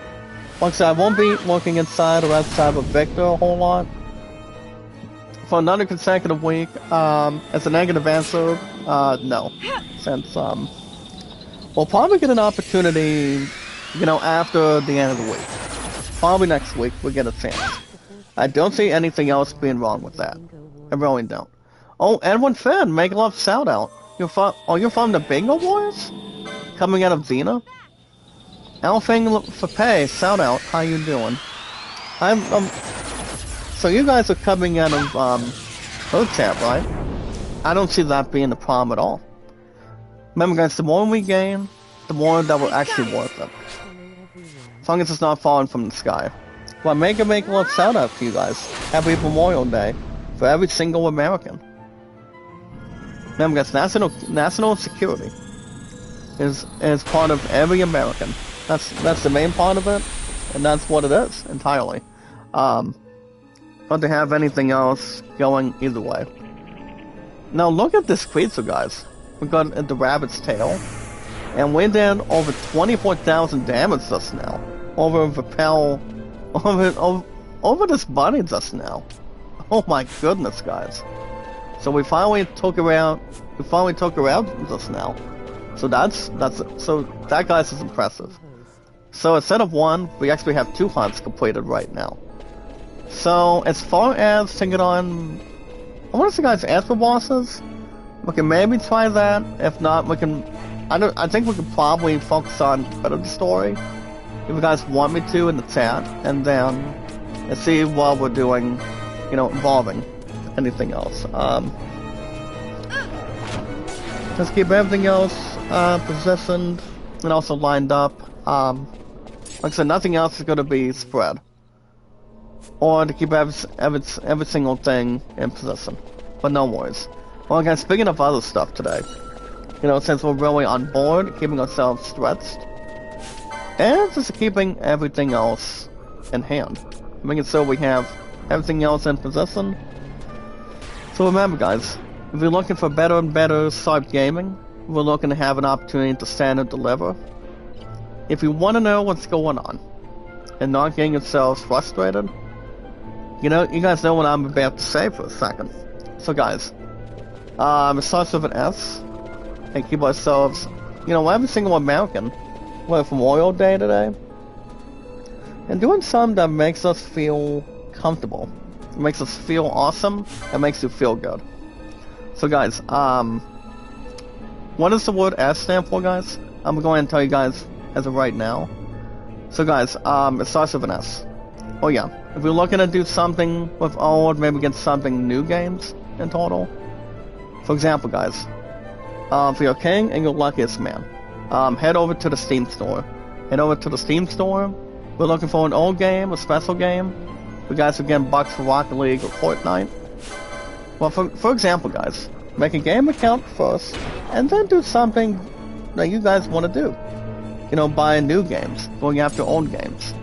like I said, I won't be working inside or outside of Victor a whole lot for another consecutive week. As a negative answer, no, since we'll probably get an opportunity, you know, after the end of the week. Probably next week we'll get a chance. I don't see anything else being wrong with that. I really don't. Oh, Edwin Finn, make love shout out. You're from the Bingo Wars? Coming out of Xena? Alfing for pay, shout out, how you doing? So you guys are coming out of, Zodiac, right? I don't see that being a problem at all. Remember guys, the more we gain, the more that we're actually worth it. As long as it's not falling from the sky. Well, make a love shout out to you guys. Happy Memorial Day for every single American. Remember guys, national security is part of every American. That's the main part of it, and that's what it is entirely. Not to have anything else going either way. Now look at this creature, guys. We got the rabbit's tail, and we did over 24,000 damage just now over this bunny just now. Oh my goodness, guys. So we finally took her out just now. So that guys is impressive. So instead of one, we actually have 2 hunts completed right now. So as far as taking on, I want to say guys, after bosses, we can maybe try that. If not, we can. I think we could probably focus on better the story. If you guys want me to in the chat, and then let's see what we're doing, involving anything else. Just keep everything else positioned and also lined up. Like I said, nothing else is going to be spread. Or to keep every single thing in position. But no worries. Well, guys, speaking of other stuff today, since we're really on board, keeping ourselves stretched, and just keeping everything else in hand. Making sure we have everything else in position. So remember, guys, if you're looking for better and better sharp gaming, we're looking to have an opportunity to stand and deliver. If you want to know what's going on, and not getting yourselves frustrated, you guys know what I'm about to say for a second. So guys, it starts with an S, and keep ourselves, every single American, went from Memorial Day today, and doing something that makes us feel comfortable. It makes us feel awesome, and makes you feel good. So guys, what does the word S stand for, guys? I'm going to tell you guys as of right now. So guys, it starts with an S. Oh yeah, if you're looking to do something with old, maybe get something new games in total. For example, guys, for your king and your luckiest man, head over to the Steam store. Head over to the Steam store. We're looking for an old game, a special game. You guys are getting bucks for Rocket League or Fortnite. Well, for example, guys, make a game account first, and then do something that you guys want to do. Buy new games, going after old games.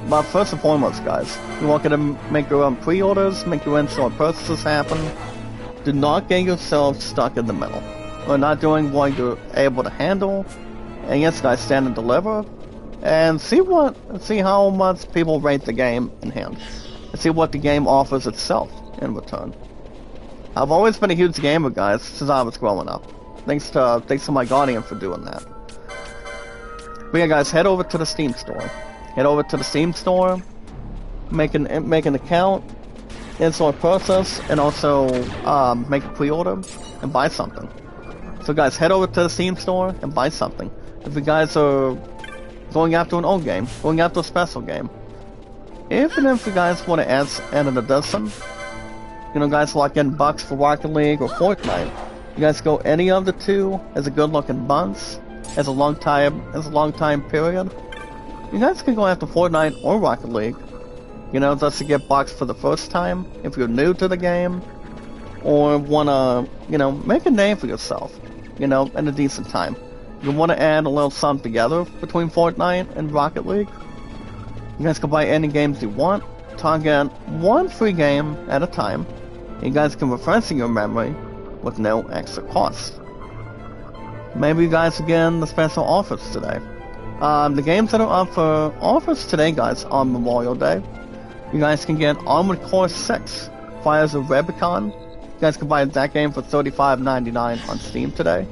But first and foremost, guys, you want to make your own pre-orders, make your in-store purchases happen. Do not get yourself stuck in the middle. We're not doing what you're able to handle. And yes, guys, stand and deliver. And see how much people rate the game in hand. And see what the game offers itself in return. I've always been a huge gamer, guys, since I was growing up. Thanks to my guardian for doing that. But yeah, guys, head over to the Steam store. Head over to the Steam store, make an account, install a process, and also make a pre-order and buy something. So guys, head over to the Steam store and buy something. If you guys are going after an old game, going after a special game, if you guys want to add an addition, guys like getting bucks for Rocket League or Fortnite, you guys go any of the two as a good-looking bunch, as a long time period. You guys can go after Fortnite or Rocket League, just to get bucks for the first time if you're new to the game, or wanna, make a name for yourself, in a decent time. You want to add a little something together between Fortnite and Rocket League. You guys can buy any games you want, target one free game at a time. You guys can refresh your memory with no extra cost. Maybe you guys are getting the special offers today. The games that are up for offers today, guys, on Memorial Day, you guys can get Armored Core 6, Fires of Rubicon. You guys can buy that game for $35.99 on Steam today.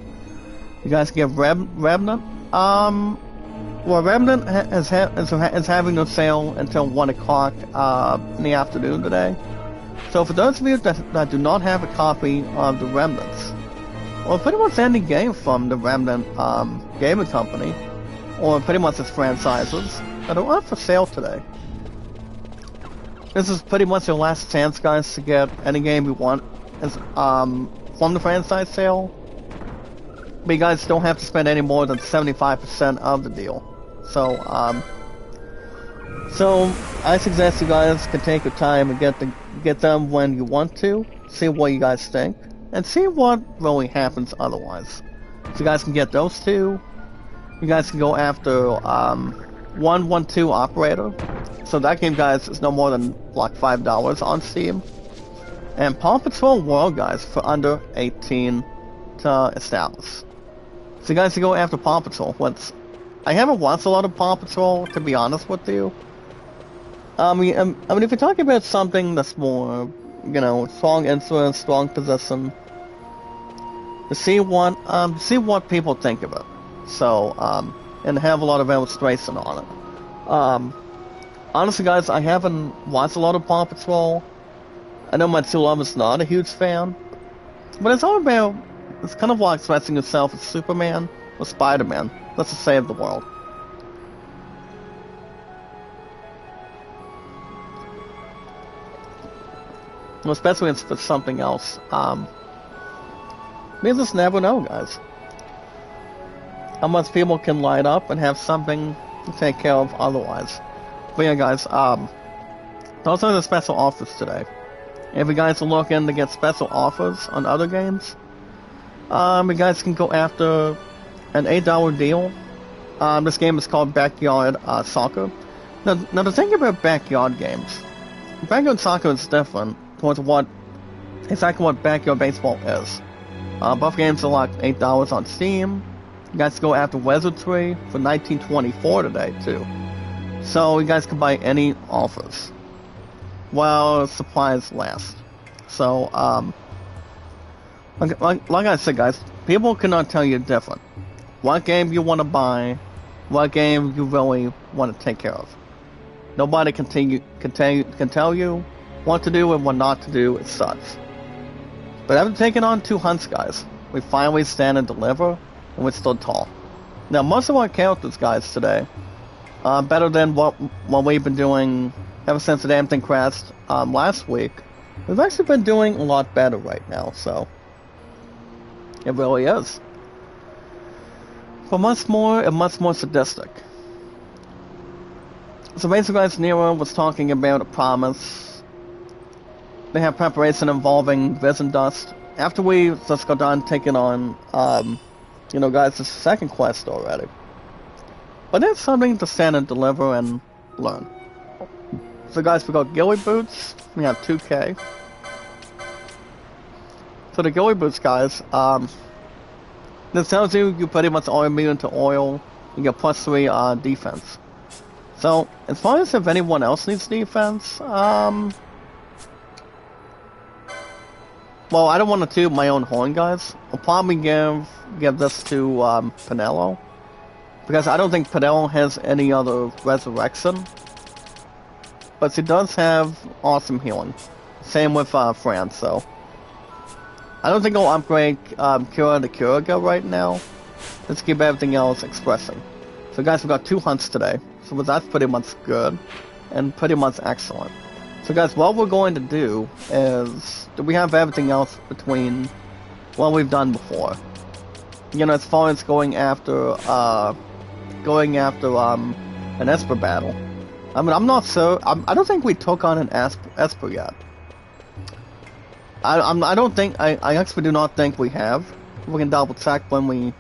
You guys can get Remnant. Remnant is having a sale until 1 o'clock in the afternoon today. So for those of you that do not have a copy of the Remnants, or pretty much any game from the Remnant gaming company, or pretty much its franchises, that are up for sale today. This is pretty much your last chance, guys, to get any game you want from the franchise sale. But you guys don't have to spend any more than 75% of the deal. So I suggest you guys can take your time and get them when you want to, see what you guys think, and see what really happens otherwise. So you guys can get those two. You guys can go after 112 Operator. So that game, guys, is no more than like $5 on Steam. And Paw Patrol World, guys, for under 18 to establish. So you guys can go after Paw Patrol. I haven't watched a lot of Paw Patrol, to be honest with you. I mean, if you're talking about something that's more, strong influence, strong position, to see what people think of it. So, and have a lot of illustration on it. Honestly, guys, I haven't watched a lot of Paw Patrol. I know my two lover's not a huge fan, But it's all about, it's kind of like expressing yourself as Superman or Spider-Man. That's to save the world. Well, especially if it's something else. You just never know, guys. How much people can light up and have something to take care of otherwise. But yeah, guys, those are the special offers today. If you guys are looking to get special offers on other games, you guys can go after an $8 deal. This game is called Backyard Soccer. Now the thing about backyard games, backyard soccer is different towards exactly what backyard baseball is. Both games are like $8 on Steam. You guys go after Wizardry for $19.24 today too. So you guys can buy any offers while supplies last. So like I said, guys, people cannot tell you different. What game you want to buy, what game you really want to take care of. Nobody can tell you what to do and what not to do as such. But after taking on 2 hunts, guys, we finally stand and deliver, and we stood tall. Now, most of our characters, guys, today, better than what we've been doing ever since the damn thing crashed last week. We've actually been doing a lot better right now, so it really is. But much more sadistic. So basically, guys, Nero was talking about a promise. They have preparation involving Vision Dust. After we just got done taking on, guys, the second quest already. But there's something to stand and deliver and learn. So guys, we got Ghillie Boots. We have 2K. So the Ghillie Boots, guys, this tells you pretty much are immune to oil. You get +3 defense. So, as far as if anyone else needs defense, well, I don't want to toot my own horn, guys. I'll probably give this to Pinello, because I don't think Pinello has any other resurrection. But she does have awesome healing. Same with Fran, so I don't think I'll upgrade Kira to Kiriga right now. Let's keep everything else expressing. So guys, we got 2 hunts today, so that's pretty much good and pretty much excellent. So guys, what we're going to do is, we have everything else between what we've done before. You know, as far as going after an Esper battle. I mean, I'm not so, I don't think we took on an Esper yet. I don't think, I actually do not think we have. We can double check when we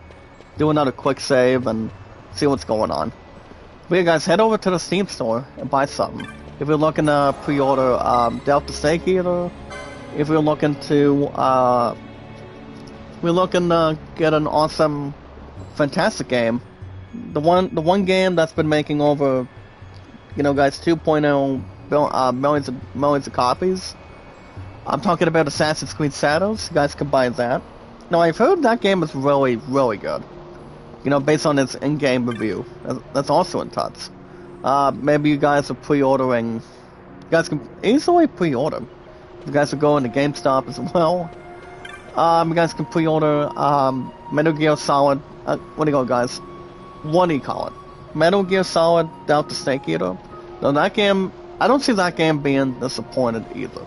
do another quick save and see what's going on. But yeah, guys, head over to the Steam store and buy something. If you're looking to pre-order Delta Snake Eater, if you're looking to get an awesome, fantastic game, the one game that's been making over, guys, 2.0 millions of copies. I'm talking about Assassin's Creed Shadows. You guys can buy that. Now, I've heard that game is really, really good. Based on its in-game review. That's also in touch. Maybe you guys are pre-ordering. You guys can easily pre-order. You guys are going to GameStop as well. You guys can pre-order Metal Gear Solid. What do you call it, guys? What do you call it? Metal Gear Solid Delta Snake Eater. Now that game, I don't see that game being disappointed either.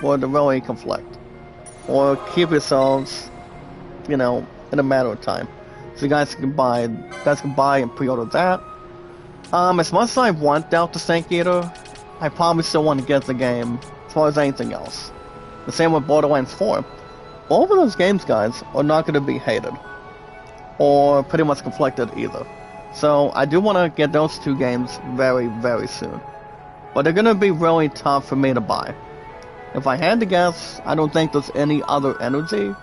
Or to really conflict. Or keep yourselves, in a matter of time. So you guys can buy and pre-order that. As much as I want Delta Snake Eater, I probably still want to get the game as far as anything else. The same with Borderlands 4. All of those games, guys, are not going to be hated. Or pretty much conflicted either. So I do want to get those 2 games very, very soon. But they're going to be really tough for me to buy. If I had to guess, I don't think there's any other energy.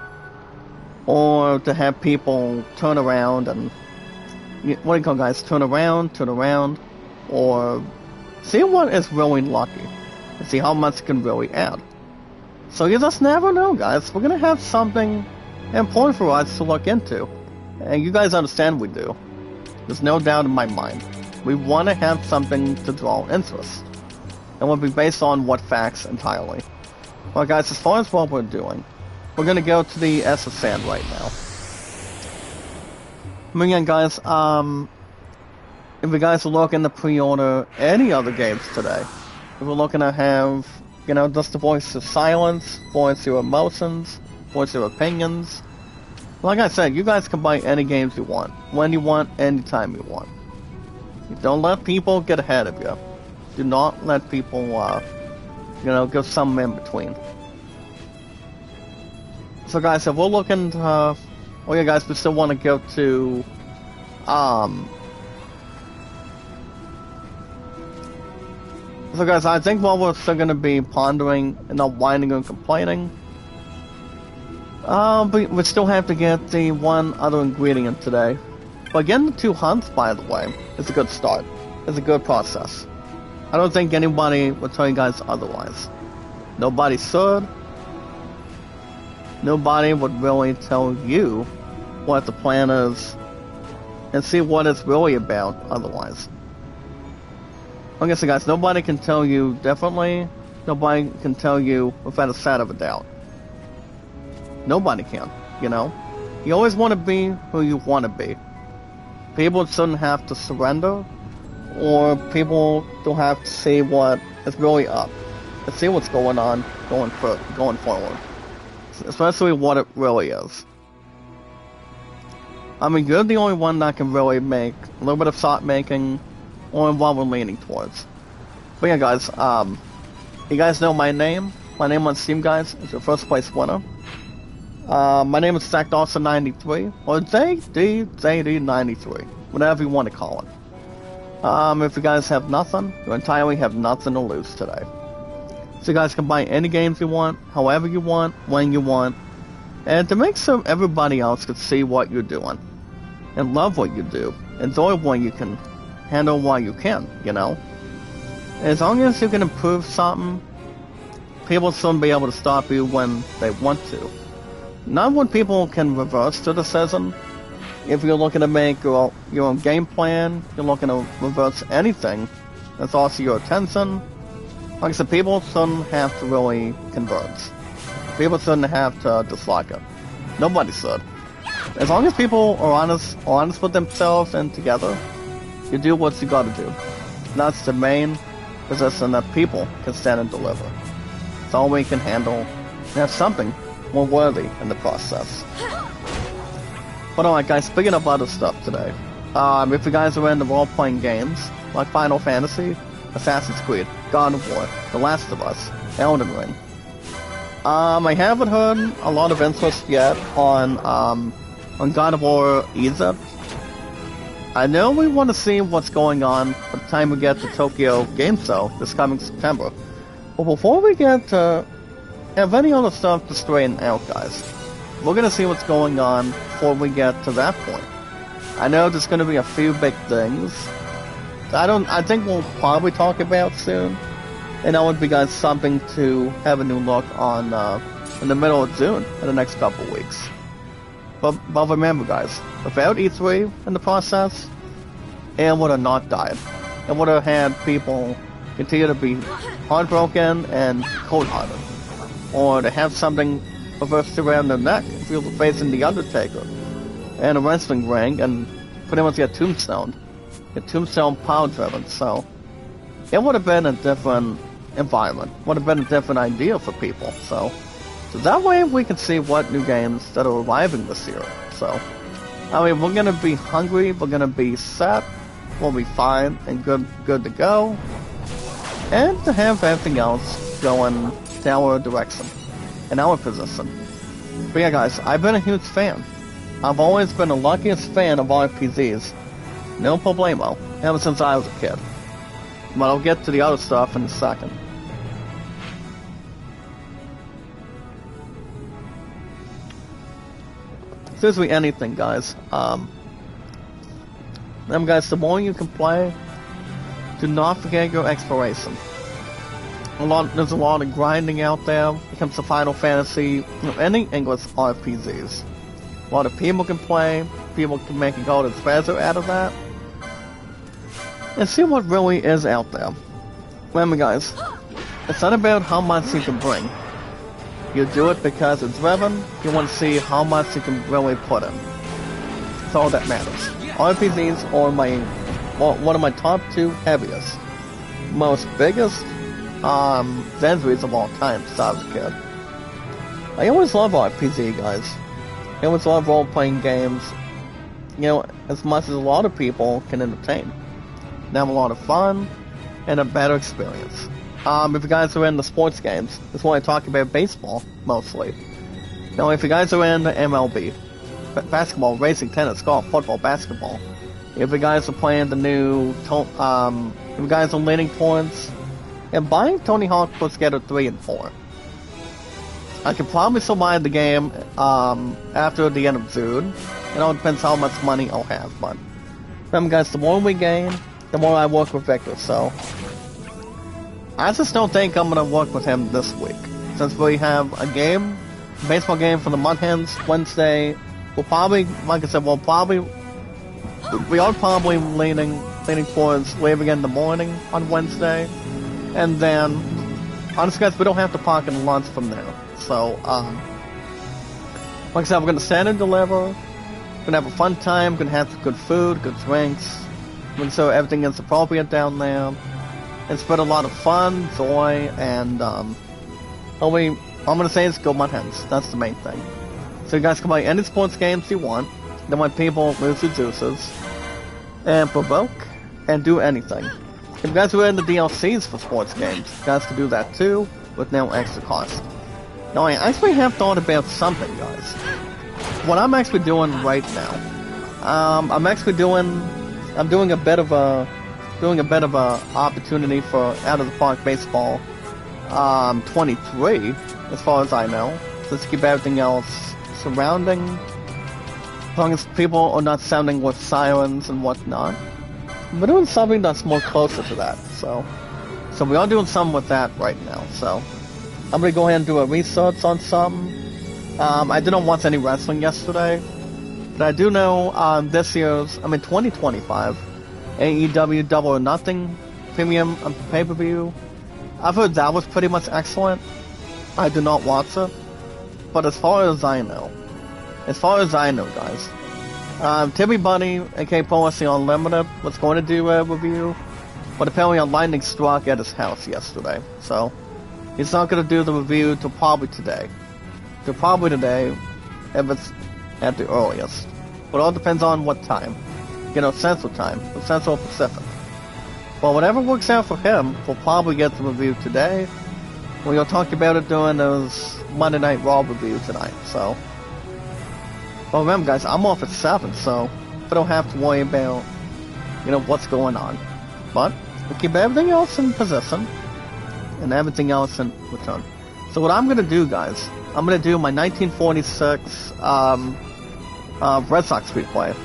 Or to have people turn around and, what do you call it, guys? Turn around, or see what is really lucky, and see how much it can really add. So you just never know, guys. We're gonna have something important for us to look into, and you guys understand we do. There's no doubt in my mind. We want to have something to draw interest, and will be based on what facts entirely. Well, guys, as far as what we're doing, we're gonna go to the SSN right now. Again, guys, if you guys are looking to pre-order any other games today, if we're looking to have, you know, just to voice your silence, voice your emotions, voice your opinions. Like I said, you guys can buy any games you want, when you want, anytime you want. Don't let people get ahead of you. Do not let people, you know, give some in between. So guys, if we're looking to, oh yeah guys, we still want to go to, so guys, I think what we're still going to be pondering and not whining and complaining, but we still have to get the one other ingredient today. But getting the 2 hunts, by the way, is a good start. It's a good process. I don't think anybody will tell you guys otherwise. Nobody should. Nobody would really tell you what the plan is and see what it's really about otherwise. Like I said, guys, nobody can tell you differently. Nobody can tell you without a shadow of a doubt. Nobody can, you know? You always want to be who you want to be. People shouldn't have to surrender, or people don't have to see what is really up, to see what's going on going forward. Especially what it really is. I mean, you're the only one that can really make a little bit of thought making, or what we're leaning towards. But yeah, guys, you guys know my name. My name on Steam, guys, is your first place winner. My name is ZachDawson93, or ZD93, whatever you want to call it. If you guys have nothing, you entirely have nothing to lose today. So you guys can buy any games you want, however you want, when you want, and to make sure everybody else can see what you're doing, and love what you do, enjoy what you can, handle what you can, you know? As long as you can improve something, people shouldn't be able to stop you when they want to. Not when people can reverse criticism. If you're looking to make your own game plan, you're looking to reverse anything that's also your attention. Like I said, people shouldn't have to really converge. People shouldn't have to dislike it. Nobody should. As long as people are honest with themselves and together, you do what you gotta do. That's the main position that people can stand and deliver. It's all we can handle and have something more worthy in the process. But alright guys, speaking of other stuff today, if you guys are into role-playing games, like Final Fantasy, Assassin's Creed, God of War, The Last of Us, Elden Ring, I haven't heard a lot of interest yet on God of War Egypt. I know we want to see what's going on by the time we get to Tokyo Game Show this coming September. But before we get to have any other stuff to straighten out, guys, we're going to see what's going on before we get to that point. I know there's going to be a few big things I think we'll probably talk about soon, and that would be, guys, something to have a new look on in the middle of June in the next couple of weeks. But remember, guys, without E3 in the process, it would have not died. It would have had people continue to be heartbroken and cold-hearted, or to have something reversed around their neck if you were facing The Undertaker and a wrestling ring and pretty much get tombstoned. Get tombstone power-driven, so it would have been a different environment, would have been a different idea for people, so that way we can see what new games that are arriving this year. So, I mean, we're gonna be hungry, we're gonna be set, we'll be fine and good to go, and to have everything else going to our direction, in our position. But yeah, guys, I've been a huge fan. I've always been the luckiest fan of RPGs. No problemo, ever since I was a kid. But I'll get to the other stuff in a second. Seriously, anything, guys. Guys, the more you can play, do not forget your exploration. There's a lot of grinding out there when it comes to Final Fantasy, any English RPGs. A lot of people can play, people can make a golden treasure out of that, and see what really is out there. Remember, guys, it's not about how much you can bring. You do it because it's driven. You want to see how much you can really put in. That's all that matters. RPGs are one of my top 2 heaviest, most biggest Zenzuis of all time since I was a kid. I always love RPG, guys. I always love role-playing games, you know, as much as a lot of people can entertain. They have a lot of fun and a better experience. If you guys are into sports games, that's why I talk about baseball, mostly. Now, if you guys are into MLB, basketball, racing, tennis, golf, football, basketball, if you guys are playing the new, if you guys are leaning towards, and buying Tony Hawk Pro Skater 3 and 4. I could probably still buy the game, after the end of June. It all depends how much money I'll have, but remember guys, the more we gain, the more I work with Victor, so I just don't think I'm gonna work with him this week. Since we have a baseball game for the Mudhens Wednesday, we'll probably, like I said, we are probably leaning towards leaving in the morning on Wednesday, and then, honestly guys, we don't have to park in lunch from there. So, like I said, we're gonna stand and deliver, gonna have a fun time, gonna have good food, good drinks, so everything is appropriate down there. It's been a lot of fun, joy, and I'm gonna say it's go Mudhens. That's the main thing. So you guys can play any sports games you want. Then when people lose their juices, and provoke, and do anything. If you guys are in the DLCs for sports games, you guys can do that too, with no extra cost. Now I actually have thought about something, guys. What I'm actually doing right now, I'm doing a bit of a opportunity for Out of the Park Baseball 23, as far as I know. Let's keep everything else surrounding, as long as people are not sounding with sirens and whatnot. We're doing something that's more closer to that, so we are doing something with that right now, so I'm gonna go ahead and do a research on something. I didn't watch any wrestling yesterday, but I do know this year's, 2025, AEW Double or Nothing Premium pay-per-view. I've heard that was pretty much excellent. I do not watch it, but as far as I know, guys, Timmy Bunny, aka Pro Wrestling Unlimited, was going to do a review, but apparently a lightning struck at his house yesterday, so he's not going to do the review till probably today. If it's at the earliest. But it all depends on what time. Central Time, or Central Pacific. Well, whatever works out for him, we'll probably get the review today. We'll talk about it during his Monday Night Raw review tonight, so. Well, remember guys, I'm off at 7, so I don't have to worry about, what's going on. But, we'll keep everything else in position, and everything else in return. So what I'm gonna do, guys, I'm gonna do my 1946, Red Sox replay.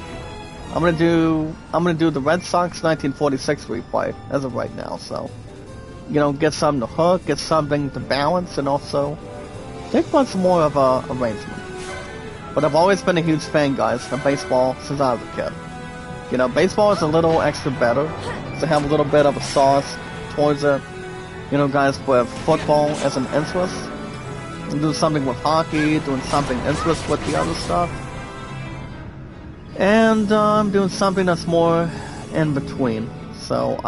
I'm gonna do the Red Sox 1946 replay as of right now, so, get something to hook, get something to balance, and also think about some more of a arrangement. But I've always been a huge fan, guys, of baseball since I was a kid. Baseball is a little extra better, to have a little bit of a sauce towards it. Guys, with football as an interest, and do something with hockey, doing something interest with the other stuff. And I'm doing something that's more in between. So,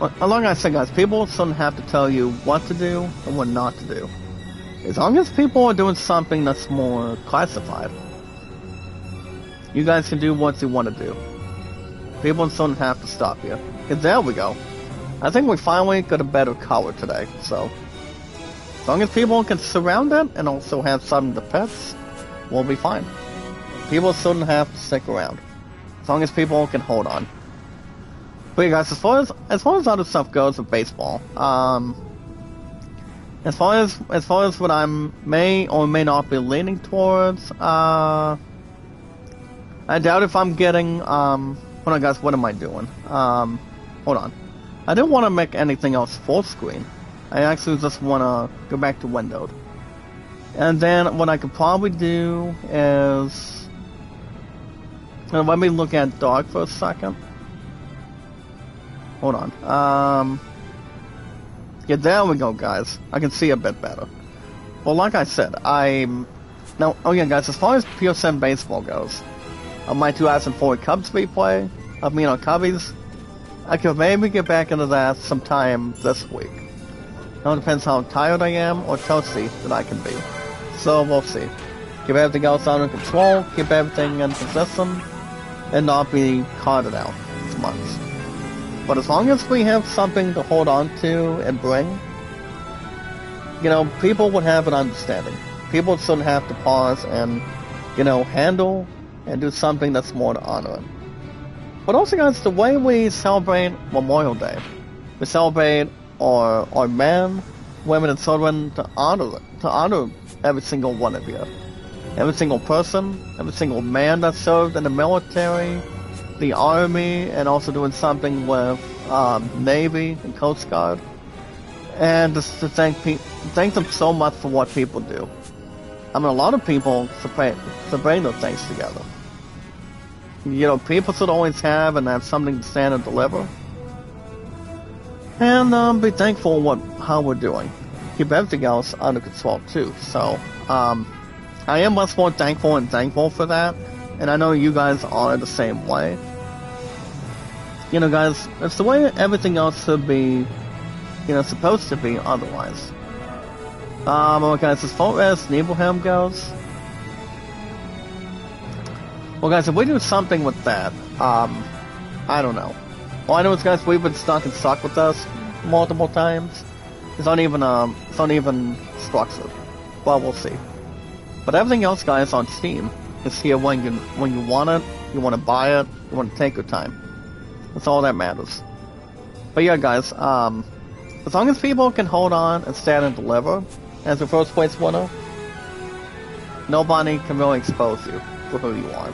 like I said, guys, people shouldn't have to tell you what to do and what not to do. As long as people are doing something that's more classified, you guys can do what you want to do. People shouldn't have to stop you. And there we go. I think we finally got a better color today, so as long as people can surround it and also have something to pet, we'll be fine. People shouldn't have to stick around, as long as people can hold on. But yeah, guys, as far as other stuff goes with baseball, as far as what I may or may not be leaning towards, I doubt if I'm getting hold on, guys, what am I doing? Hold on. I don't want to make anything else full screen. I actually just want to go back to windowed. And then what I could probably do is, let me look at dark for a second. Hold on. Yeah, there we go, guys. I can see a bit better. Well, like I said, now. Oh yeah, guys. As far as PSN baseball goes, my 2004 Cubs replay of me on Cubbies, I could maybe get back into that sometime this week. Now it depends how tired I am or toasty that I can be. So we'll see. Keep everything else under control, keep everything inconsistent, and not be carded out as much. But as long as we have something to hold on to and bring, people would have an understanding. People shouldn't have to pause and, handle and do something that's more to honor it. But also, guys, the way we celebrate Memorial Day, we celebrate our men, women, and children to honor every single one of you. Every single person, every single man that served in the military, the Army, and also doing something with Navy and Coast Guard. And just to thank them so much for what people do. I mean, a lot of people bring those things together. People should always have and have something to stand and deliver. And be thankful how we're doing. Keep everything else under control too. So, I am much more thankful for that. And I know you guys are the same way. Guys, it's the way everything else should be, supposed to be otherwise. Well, guys, as far as Nibelheim goes, well, guys, if we do something with that, I don't know. All I know is, guys, we've been stuck with us multiple times. It's not even structured. Well, we'll see. But everything else, guys, on Steam is here when you want it, you want to buy it, you want to take your time. That's all that matters. But yeah, guys, as long as people can hold on and stand and deliver as the first place winner, nobody can really expose you for who you are.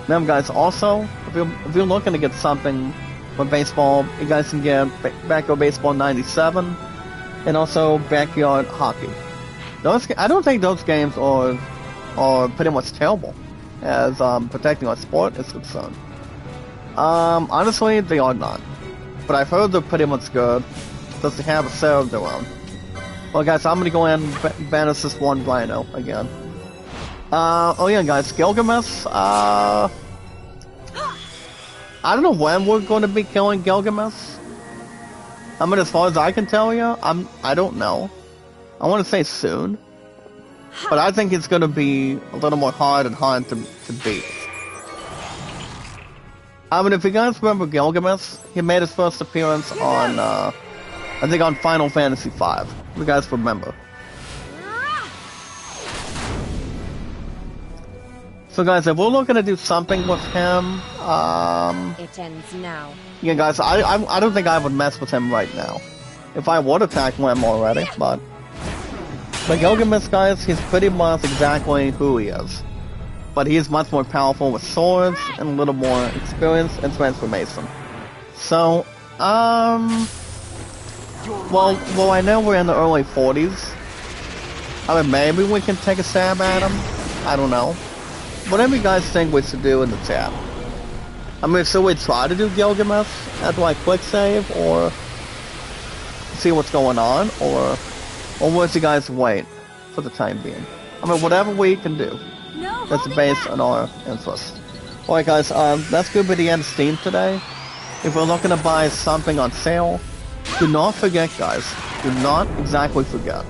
Then, guys, also, if you're looking to get something for baseball, you guys can get Backyard Baseball 97 and also Backyard Hockey. I don't think those games are pretty much terrible as protecting our sport is concerned. Honestly, they are not. But I've heard they're pretty much good, just to have a set of their own. Well, guys, I'm gonna go ahead and banish this one Rhino again. Oh yeah, guys, Gilgamesh, I don't know when we're going to be killing Gilgamesh. I mean, as far as I can tell you, I don't know. I want to say soon. But I think it's going to be a little more hard to beat. I mean, if you guys remember Gilgamesh, he made his first appearance on, I think on Final Fantasy V. If you guys remember. So guys, if we're looking to do something with him,
it ends now.
Yeah, guys, I don't think I would mess with him right now. If I would attack him already, but Gilgamesh, guys, he's pretty much exactly who he is. But he's much more powerful with swords and a little more experience and transformation. So, well, I know we're in the early 40s. I mean, maybe we can take a stab at him. I don't know. Whatever you guys think we should do in the chat. I mean, should we try to do Gilgamesh after I quick save, or see what's going on, or would you guys wait for the time being? I mean, whatever we can do. That's based on our interest. Alright, guys, that's going to be the end of Steam today. If we're looking to buy something on sale, do not forget, guys. Do not exactly forget.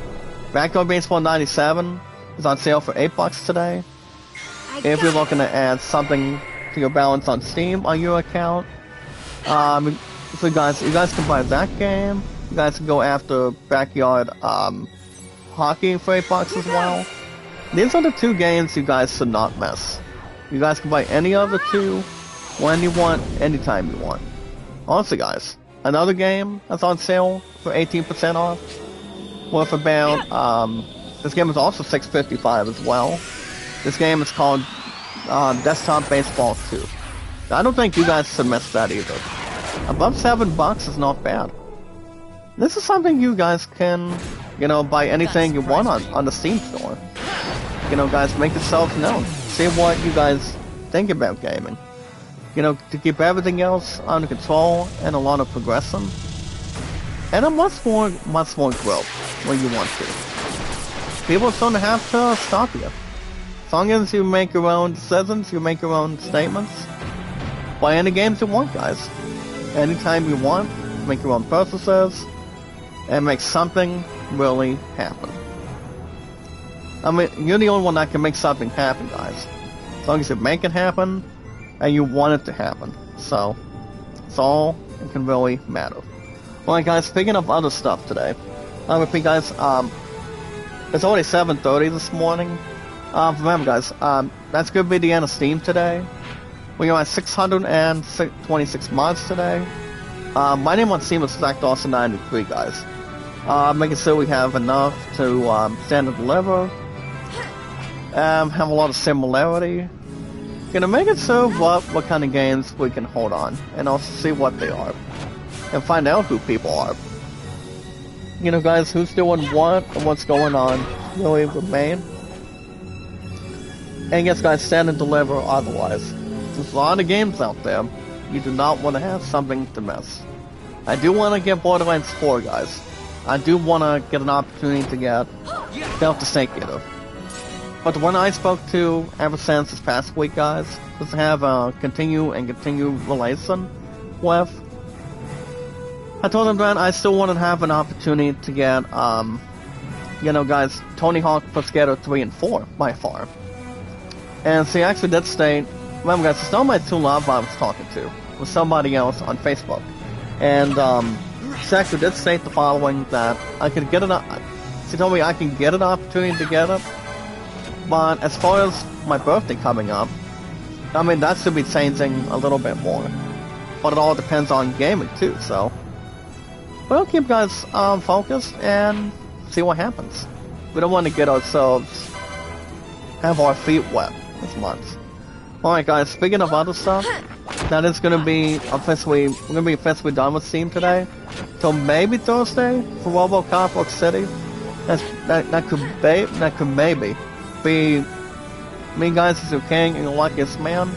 Backyard Baseball 97 is on sale for $8 today. If you're looking to add something to your balance on Steam on your account, so you guys can buy that game. You guys can go after Backyard Hockey for $8 as well. These are the two games you guys should not miss. You guys can buy any of the two when you want, anytime you want. Honestly, guys, another game that's on sale for 18% off, worth about, this game is also $6.55 as well. This game is called Desktop Baseball 2. I don't think you guys should miss that either. Above $7 is not bad. This is something you guys can, buy anything you want on the Steam store. Guys, make yourselves known. See what you guys think about gaming. To keep everything else under control and a lot of progression. And a much more growth when you want to. people don't have to stop you. As long as you make your own decisions, you make your own statements. Play any games you want, guys. Anytime you want, make your own purchases, and make something really happen. I mean, you're the only one that can make something happen, guys. As long as you make it happen, and you want it to happen. So, it's all it can really matter. Alright guys, speaking of other stuff today, I repeat guys, it's already 7:30 this morning. Remember guys, that's gonna be the end of Steam today. We are at 626 mods today. My name on Steam is ZachDawson93 guys. Making sure we have enough to stand and deliver. Have a lot of similarity. Gonna make it so what kind of games we can hold on, and also see what they are, and find out who people are. You know, guys, who's doing what and what's going on really remain. And yes, guys, stand and deliver otherwise. There's a lot of games out there. You do not want to have something to miss. I do want to get Borderlands 4, guys. I do want to get an opportunity to get Stealth the Snake Eater. But the one I spoke to ever since this past week, guys, was to have a continue relation with. I told him that I still want to have an opportunity to get, you know, guys, Tony Hawk Pro Skater 3 and 4 by far. And she actually did state, remember guys, it's not my true love I was talking to, it was somebody else on Facebook. And she actually did state the following, that I could get she told me I can get an opportunity to get it. But as far as my birthday coming up, I mean, that should be changing a little bit more. But it all depends on gaming too, so. We'll keep guys focused and see what happens. We don't want to get ourselves, have our feet wet this month. Alright guys, speaking of other stuff, that is going to be officially, we're going to be officially done with Steam today. Till maybe Thursday for RoboCop Rock City. That could maybe be me guys as your king and your luckiest man.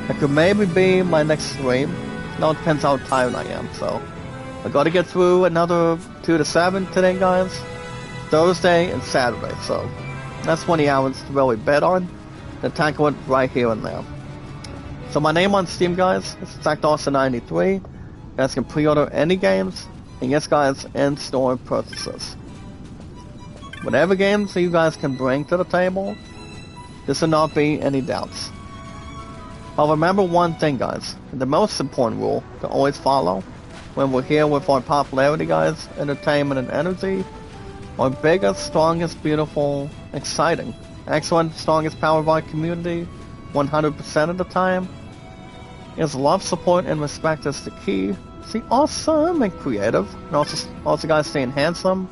That could maybe be my next stream. It all depends how tired I am, so I gotta get through another 2 to 7 today guys. Thursday and Saturday, so that's 20 hours to really bet on and tackle it right here and there. So my name on Steam guys is ZachDawson93. You guys can pre-order any games, and yes guys, in-store purchases. Whatever games you guys can bring to the table, there should not be any doubts. But remember one thing guys, the most important rule to always follow when we're here with our popularity guys, entertainment and energy, our biggest, strongest, beautiful, exciting, excellent, strongest power of our community, 100% of the time, is love, support, and respect is the key. See, awesome and creative, and also guys staying handsome,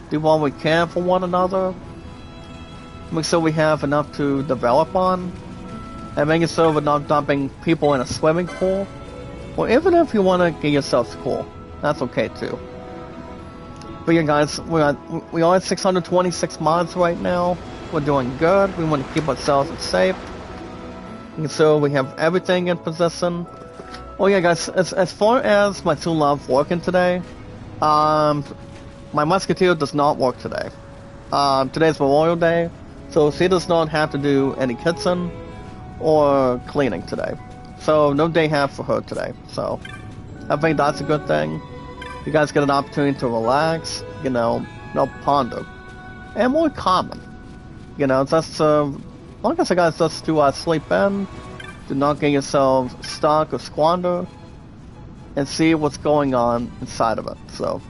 do what we can for one another, make sure we have enough to develop on, and making sure we're not dumping people in a swimming pool, or even if you want to get yourself cool, that's okay too. But yeah guys, we are at 626 mods right now, we're doing good, we want to keep ourselves safe, and so we have everything in position. Oh yeah guys, as far as my true love working today, my musketeer does not work today. Today's Memorial Day, so she does not have to do any kitchen or cleaning today. So no day half for her today. So I think that's a good thing. You guys get an opportunity to relax, you know, ponder, and more common. You know, just like I said, guys, just to sleep in, do not get yourselves stuck or squander, and see what's going on inside of it. So.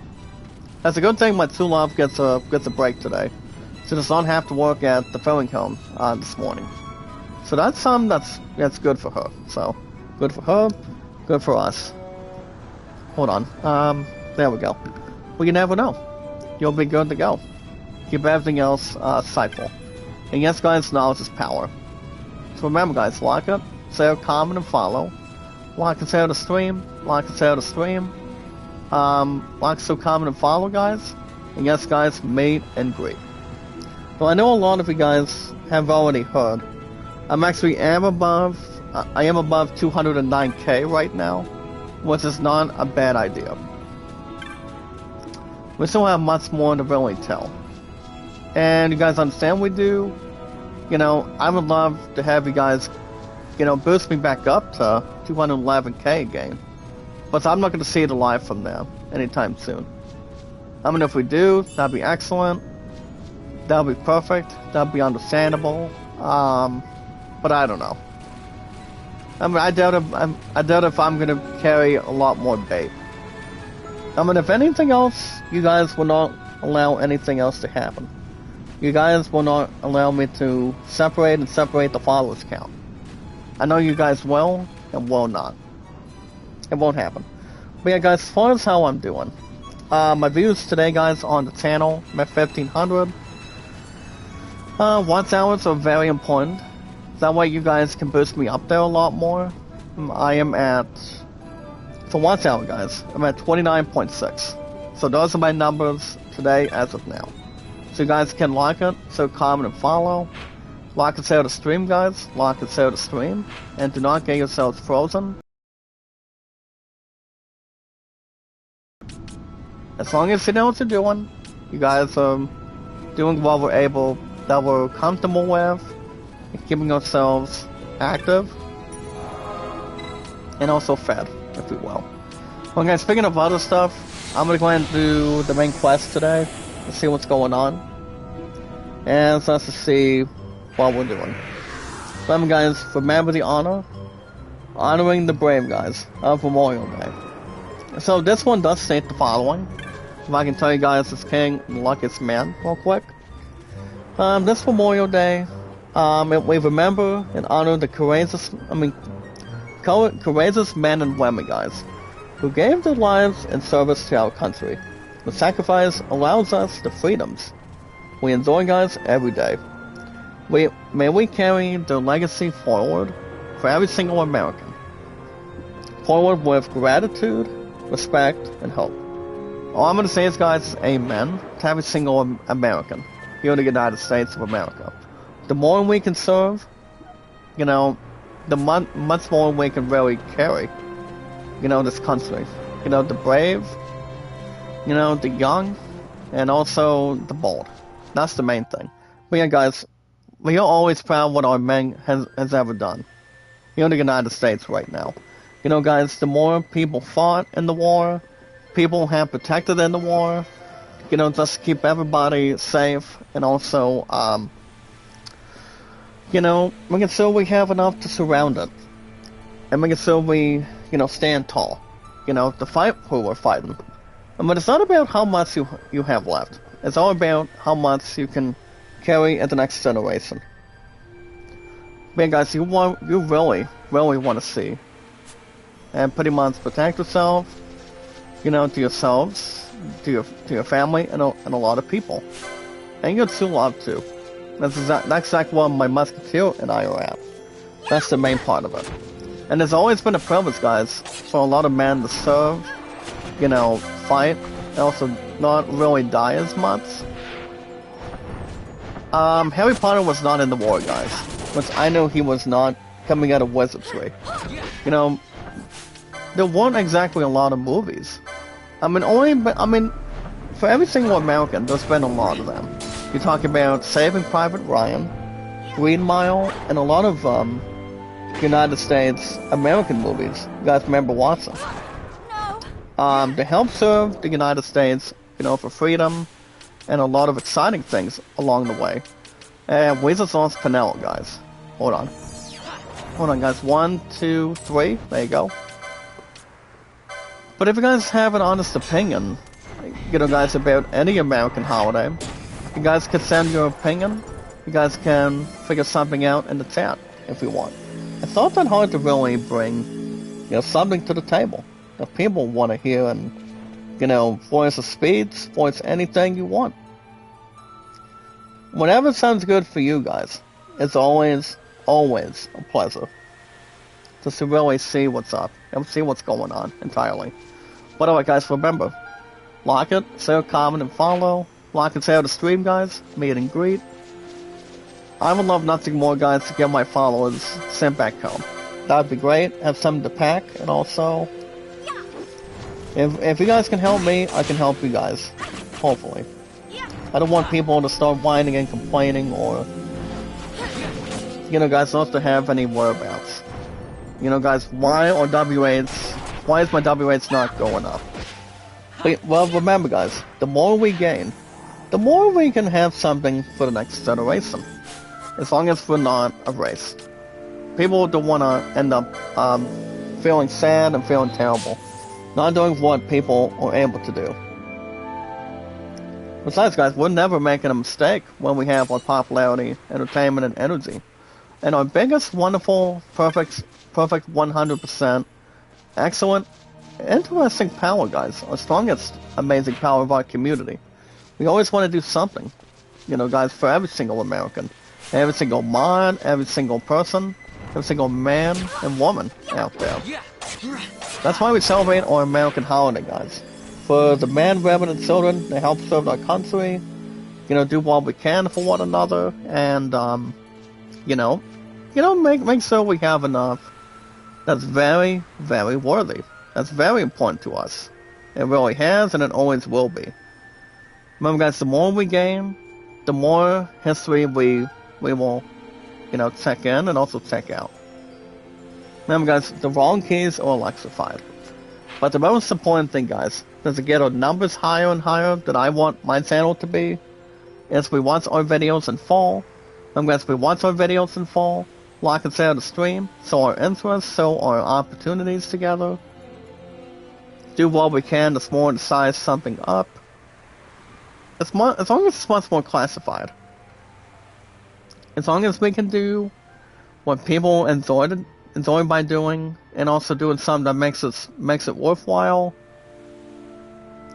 That's a good thing my true love gets a break today. She does not have to work at the filming home this morning. So that's something that's good for her. So, good for her, good for us. Hold on. There we go. Well, you never know. You'll be good to go. Keep everything else insightful. And yes, guys, knowledge is power. So remember, guys, like it, share, comment, and follow. Like and share the stream. Like and share the stream. Like, so, comment, and follow, guys. And yes, guys, meet and greet. Well, I know a lot of you guys have already heard. I am above 209k right now, which is not a bad idea. We still have much more to really tell. and you guys understand we do, I would love to have you guys, boost me back up to 211k again. But I'm not going to see the live from there anytime soon. I mean, if we do, that'd be excellent. That'd be perfect. That'd be understandable. But I don't know. I mean, I doubt if I'm going to carry a lot more bait. I mean, if anything else, you guys will not allow anything else to happen. You guys will not allow me to separate the followers count. I know you guys will and will not. It won't happen. But yeah, guys, as far as how I'm doing, my views today, guys, on the channel, I'm at 1,500. Watch hours are very important. That way you guys can boost me up there a lot more. I am at, for watch hour, guys, I'm at 29.6. So those are my numbers today as of now. So you guys can like it, so comment and follow. Like and share the stream, guys. Like and share the stream. And do not get yourselves frozen. As long as you know what you're doing, you guys are doing what we're able, that we're comfortable with, and keeping yourselves active, and also fed, if you will. Well, guys, speaking of other stuff, I'm gonna go ahead and do the main quest today, and see what's going on, and so let's just see what we're doing. So, guys, remember the honor, honoring the brave, guys, of Memorial Day. So this one does state the following. If I can tell you guys, this king, the luckiest man, real quick. This Memorial Day, we remember and honor the courageous men and women, guys, who gave their lives in service to our country. The sacrifice allows us the freedoms we enjoy, guys, every day. May we carry their legacy forward for every single American. Forward with gratitude, respect, and hope. All I'm going to say is, guys, amen to every single American here in the United States of America. The more we can serve, the much more we can really carry, this country. The brave, the young, and also the bold. That's the main thing. But yeah, guys, we are always proud of what our men has ever done here in the United States right now. Guys, the more people fought in the war, people have protected in the war, just to keep everybody safe, and also, making sure we have enough to surround it, and making sure we, stand tall, to fight who we're fighting. But it's not about how much you have left. It's all about how much you can carry in the next generation. But guys, you really, really want to see, and pretty much protect yourself, to yourselves, to your family, and a lot of people, and your true love too. That's exactly what my musketeer and I are at. That's the main part of it. And it's always been a privilege, guys, for a lot of men to serve, fight, and also not really die as much. Harry Potter was not in the war, guys, which I know he was not coming out of wizardry. There weren't exactly a lot of movies. For every single American, there's been a lot of them. You talk about Saving Private Ryan, Green Mile, and a lot of United States American movies. You guys remember watching? No. To help serve the United States, for freedom, and a lot of exciting things along the way. And Weasels lost Pinell, guys. Hold on, guys. 1, 2, 3. There you go. But if you guys have an honest opinion, guys, about any American holiday, you guys can send your opinion. You guys can figure something out in the chat if you want. It's not that hard to really bring, something to the table. If people want to hear and, voice a speech, voice anything you want. Whatever sounds good for you guys, it's always, always a pleasure. Just to really see what's up and see what's going on entirely. But alright, guys, remember, like it, share, comment, and follow. Like and share the stream, guys. Meet and greet. I would love nothing more, guys, to get my followers sent back home. That would be great. Have something to pack, and also, if you guys can help me, I can help you guys. Hopefully. I don't want people to start whining and complaining or, guys, not to have any whereabouts. Guys, why is my W8s not going up? But, well, remember, guys, the more we gain, the more we can have something for the next generation. As long as we're not a race. People don't want to end up feeling sad and feeling terrible. Not doing what people are able to do. Besides, guys, we're never making a mistake when we have our popularity, entertainment, and energy. And our biggest, wonderful, perfect 100%, excellent, interesting power, guys. Our strongest, amazing power of our community. We always want to do something, guys, for every single American. Every single mod, every single person, every single man and woman out there. That's why we celebrate our American holiday, guys. For the men, women, and children to help serve our country, do what we can for one another, and, make sure we have enough that's very, very worthy. That's very important to us. It really has, and it always will be. Remember, guys, the more we gain, the more history we will, check in and also check out. Remember, guys, the wrong keys are electrified. But the most important thing, guys, is to get our numbers higher and higher that I want my channel to be, is we watch our videos in full. Remember, guys, we watch our videos in full, like and share the stream, show our interests, show our opportunities together. Do what we can to more to size something up. As long as it's much more classified. As long as we can do what people enjoy by doing, and also doing something that makes it worthwhile.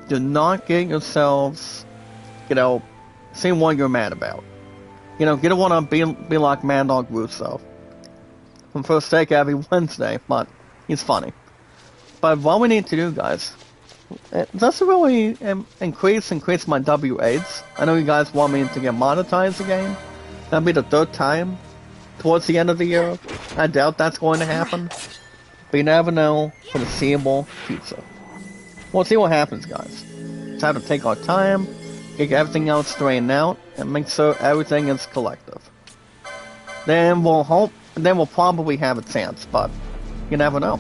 Do not get yourselves, seeing what you're mad about. You don't want to be like Mad Dog Russo from First Take every Wednesday, but he's funny. But what we need to do, guys, just to really increase my W8s. I know you guys want me to get monetized again. That'll be the third time towards the end of the year. I doubt that's going to happen. But you never know for the foreseeable future. We'll see what happens, guys. Just have to take our time, get everything else straightened out, and make sure everything is collective. Then we'll probably have a chance, but you never know.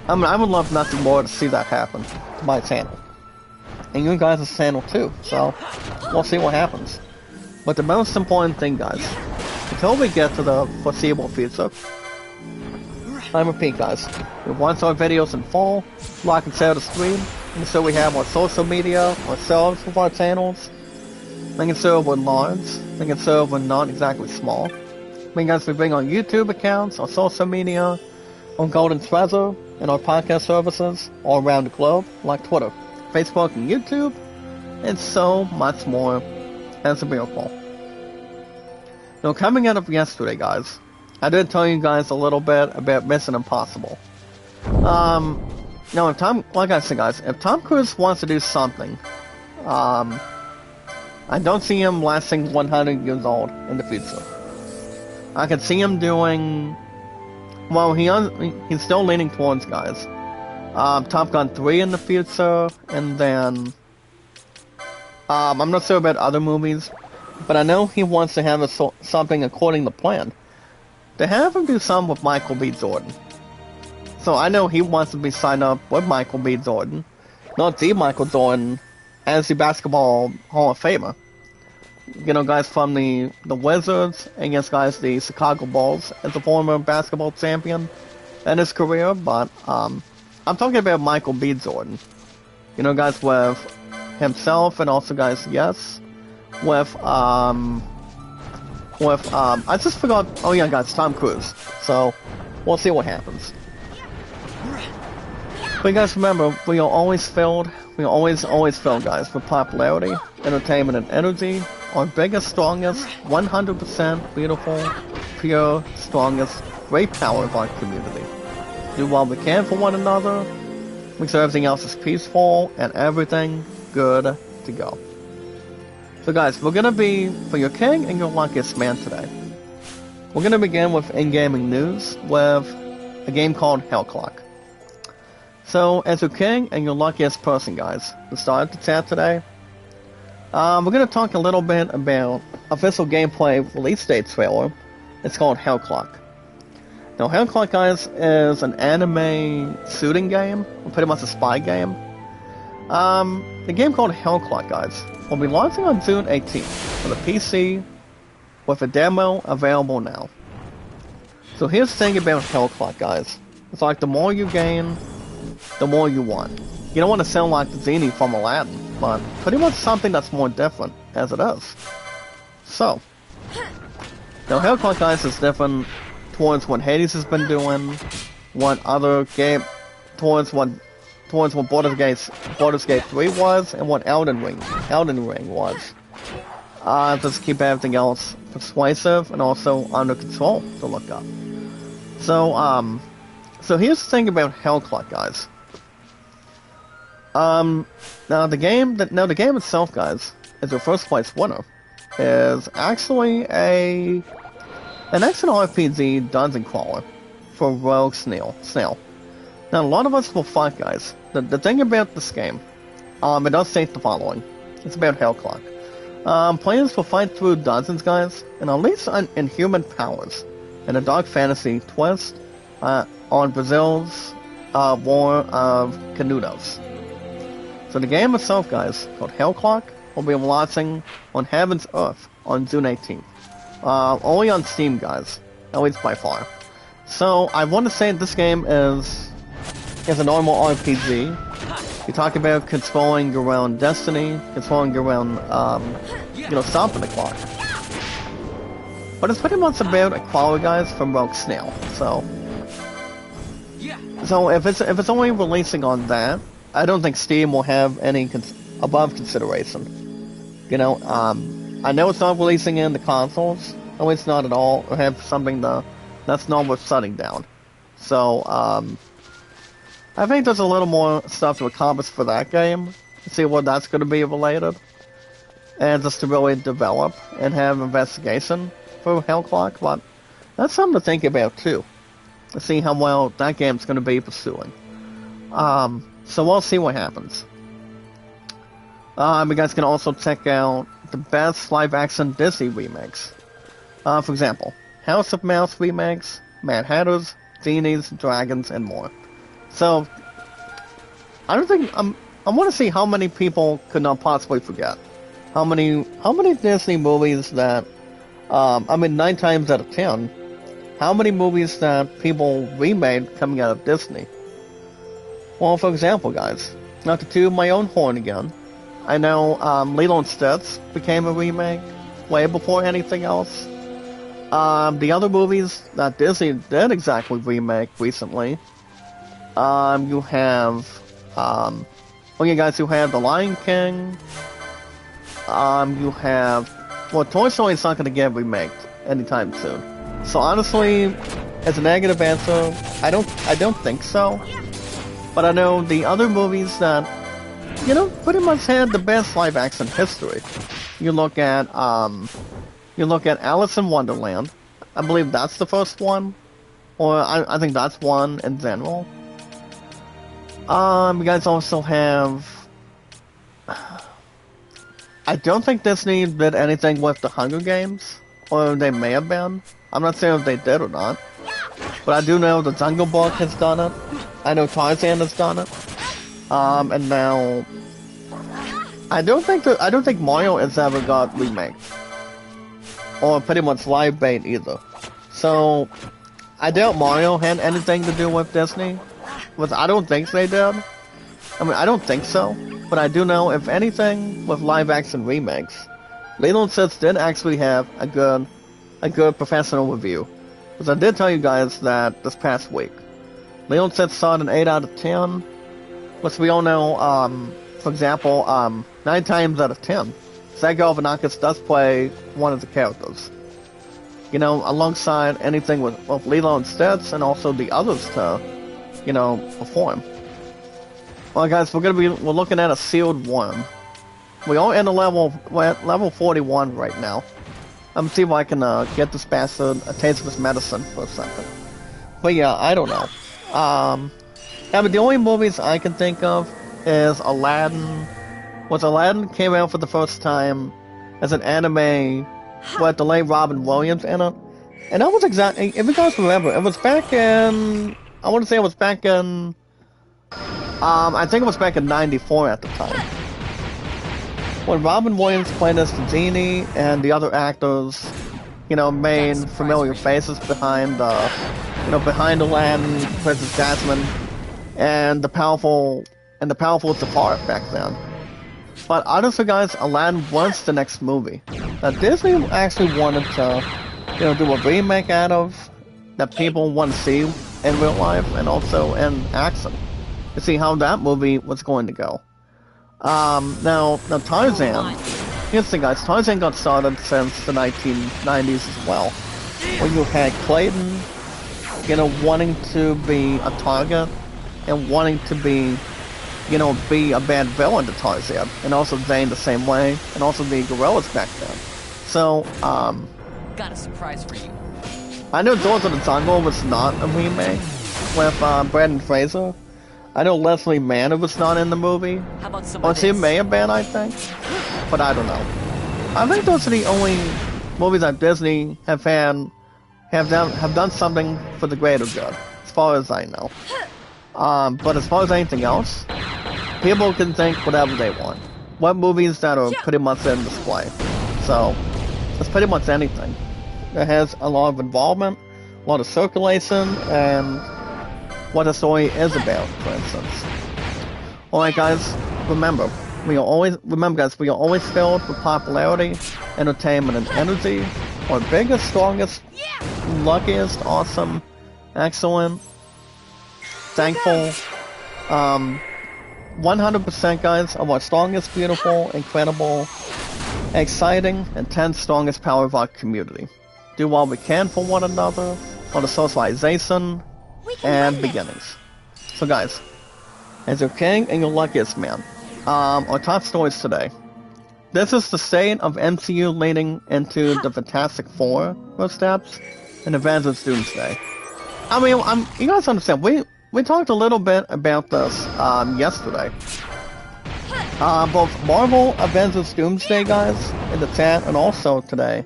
I would love nothing more to see that happen to my channel. And you guys' channel too, so we'll see what happens. But the most important thing, guys, until we get to the foreseeable future, I repeat, guys, we watch our videos in full, like and share the stream, and so we have our social media, ourselves with our channels, making sure we're large, making sure we're not exactly small. Guys, we bring our YouTube accounts, our social media, our Golden Treasure, and our podcast services all around the globe, like Twitter, Facebook, and YouTube, and so much more. That's a miracle. Coming out of yesterday, guys, I did tell you guys a little bit about Mission Impossible. Like I said, guys, if Tom Cruise wants to do something, I don't see him lasting 100 years old in the future. I could see him doing, well, he's still leaning towards, guys, Top Gun 3 in the future, and then, I'm not sure about other movies, but I know he wants to have something according to plan. To have him do something with Michael B. Jordan. So I know he wants to be signed up with Michael B. Jordan, not the Michael Jordan, as the Basketball Hall of Famer. Guys from the Wizards, and yes, guys, the Chicago Bulls, as a former basketball champion in his career, but, I'm talking about Michael B. Jordan. Guys, with himself, and also, guys, yes, with I just forgot, oh yeah, guys, Tom Cruise. So, we'll see what happens. But guys, remember, we are always filled, always filled, guys, with popularity, entertainment, and energy. Our biggest, strongest, 100% beautiful, pure, strongest, great power of our community. Do what we can for one another, make sure everything else is peaceful, and everything good to go. So guys, we're gonna be, for your king and your luckiest man today, we're gonna begin with in-gaming news with a game called Hell Clock. So, as your king and your luckiest person, guys, to start the chat today, We're gonna talk a little bit about official gameplay release date trailer. It's called Hell Clock. Now, Hell Clock, guys, is an anime shooting game, or pretty much a spy game. The game called Hell Clock, guys, will be launching on June 18th for the PC, with a demo available now. So here's the thing about Hell Clock, guys. It's like the more you gain, the more you want. You don't want to sound like the genie from Aladdin, but pretty much something that's more different, as it is. So, now Hell Clock, guys, is different towards what Hades has been doing, what other game, towards what Baldur's Gate 3 was, and what Elden Ring was. Just keep everything else persuasive and also under control to look up. So, so here's the thing about Hell Clock, guys. Now the game itself, guys, as your first place winner, is actually an action RPG dungeon crawler for Rogue Snail. Now, a lot of us will fight, guys. The thing about this game, it does state the following. It's about Hell Clock. Players will fight through dungeons, guys, and unleash inhuman powers and a dark fantasy twist on Brazil's War of Canudos. So the game itself, guys, called Hell Clock, will be launching on Heaven's Earth on June 18th. Only on Steam, guys, at least by far. So I want to say this game is a normal RPG. You talk about controlling your own destiny, controlling your own, stopping the clock. But it's pretty much about a crawler, guys, from Rogue Snail. So if it's only releasing on that, I don't think Steam will have any above consideration. You know, I know it's not releasing in the consoles, at least not at all, or have something that's not worth shutting down. So, I think there's a little more stuff to accomplish for that game, to see what that's going to be related, and just to really develop and have investigation for Hell Clock, but that's something to think about too, to see how well that game's going to be pursuing. So we'll see what happens. You guys can also check out the best live-action Disney remakes. For example, House of Mouse remakes, Mad Hatters, Genies, Dragons, and more. So, I want to see how many people could not possibly forget. How many Disney movies that, 9 times out of 10, how many movies that people remade coming out of Disney? Well, for example, guys, not to toot my own horn again, I know Lilo and Stitch became a remake way before anything else. The other movies that Disney did exactly remake recently, you have, you have The Lion King, you have, Toy Story's not going to get remade anytime soon. So honestly, as a negative answer, I don't think so. But I know the other movies that, pretty much had the best live-action history. You look at Alice in Wonderland. I believe that's the first one. Or I think that's one in general. You guys also have... I don't think Disney did anything with the Hunger Games. Or they may have been. I'm not saying if they did or not. But I do know the Jungle Book has done it. I know Tarzan has done it. And now... I don't think Mario has ever got remade. Or pretty much live bait either. So, I doubt Mario had anything to do with Disney. But I don't think they did. I don't think so. But I do know, if anything, with live action remakes, Lilo and Stitch did actually have a good professional review. Because I did tell you guys that this past week. Lilo and Stitch saw it an 8 out of 10. Which we all know, for example, 9 times out of 10, Zach Galifianakis does play one of the characters. Alongside anything with Lilo and Stitch and also the others to, perform. Well, guys, we're looking at a sealed worm. We are in we're at level 41 right now. I'm see if I can get this bastard a taste of his medicine for a second. But yeah, I don't know. The only movies I can think of is Aladdin, was Aladdin came out for the first time as an anime with the late Robin Williams in it. And that was exactly, if you guys remember, it was back in, I want to say it was back in, I think it was back in 94 at the time. When Robin Williams played as the genie and the other actors, you know, made familiar faces behind, behind Aladdin, Princess Jasmine, and the powerful Jafar back then. But honestly, guys, Aladdin was the next movie that Disney actually wanted to, do a remake out of that people want to see in real life and also in action to see how that movie was going to go. Now Tarzan. Here's the thing, guys. Tarzan got started since the 1990s as well, when you had Clayton, wanting to be a target and wanting to be a bad villain to Tarzan, and also Zane the same way, and also the gorillas back then. So,
got a surprise for you.
I know Doors of the Jungle was not a remake with Brendan Fraser. I know Leslie Mann was not in the movie.
How about some
Or
of
she
this?
may have been, I think, but I don't know. I think those are the only movies that Disney have done something for the greater good, as far as I know. But as far as anything else, people can think whatever they want. What movies that are pretty much in display. So, it's pretty much anything. It has a lot of involvement, a lot of circulation, and what the story is about, for instance. Alright guys, remember, we are always filled with popularity, entertainment, and energy. Our biggest, strongest, luckiest, awesome, excellent, thankful, 100% guys of our strongest, beautiful, incredible, exciting, intense, strongest power of our community. Do all we can for one another, for the socialization, and beginnings. So guys, as your king and your luckiest man, our top stories today. This is the state of MCU leading into the Fantastic Four footsteps and Avengers Doomsday. I mean, you guys understand, we talked a little bit about this yesterday. Both Marvel Avengers Doomsday guys in the chat and also today.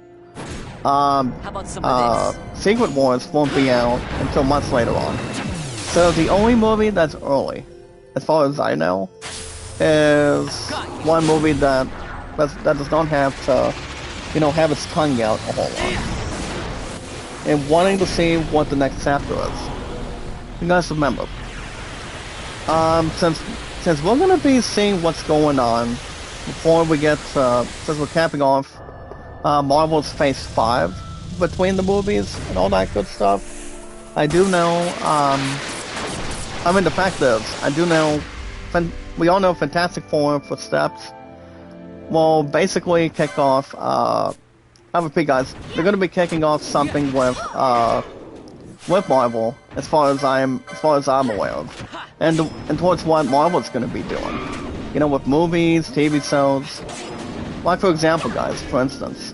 How about some of this?
Secret Wars won't be out until months later on. So the only movie that's early, as far as I know, is one movie that does not have to, have its tongue out a whole lot. And wanting to see what the next chapter is. You guys remember, since we're gonna be seeing what's going on before we get, since we're capping off Marvel's Phase 5 between the movies and all that good stuff, I do know, the fact is, I do know, we all know Fantastic Four footsteps will basically kick off, I repeat guys, they're gonna be kicking off something with Marvel, as far as I'm aware of, and towards what Marvel's gonna be doing, with movies, TV shows. Like for example, guys, for instance,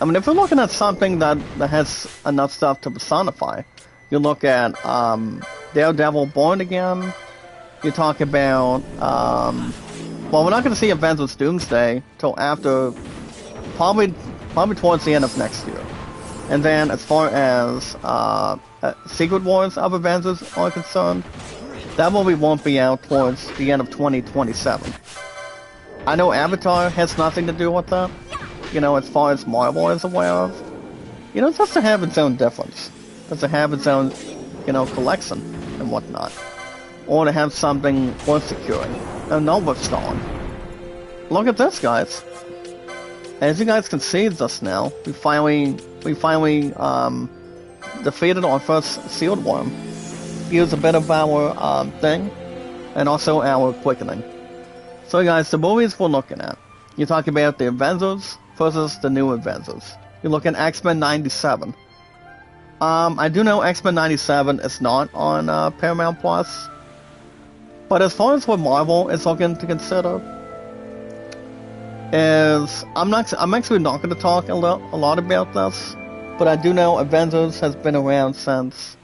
if you're looking at something that has enough stuff to personify, you look at Daredevil Born Again. You talk about well, we're not gonna see Avengers Doomsday till after probably towards the end of next year. And then as far as Secret Wars of Avengers are concerned, that movie won't be out towards the end of 2027. I know Avatar has nothing to do with that, as far as Marvel is aware of. It's just to have its own difference. Just to have its own, collection and whatnot. Or to have something worth securing, and not worth stalling. Look at this, guys. As you guys can see just now, we finally defeated our first sealed worm. Use a bit of our thing, and also our quickening. So guys, the movies we're looking at. You're talking about the Avengers versus the new Avengers. You're looking at X-Men 97. I do know X-Men 97 is not on Paramount Plus. But as far as what Marvel is looking to consider, is I'm actually not going to talk a lot about this, but I do know Avengers has been around since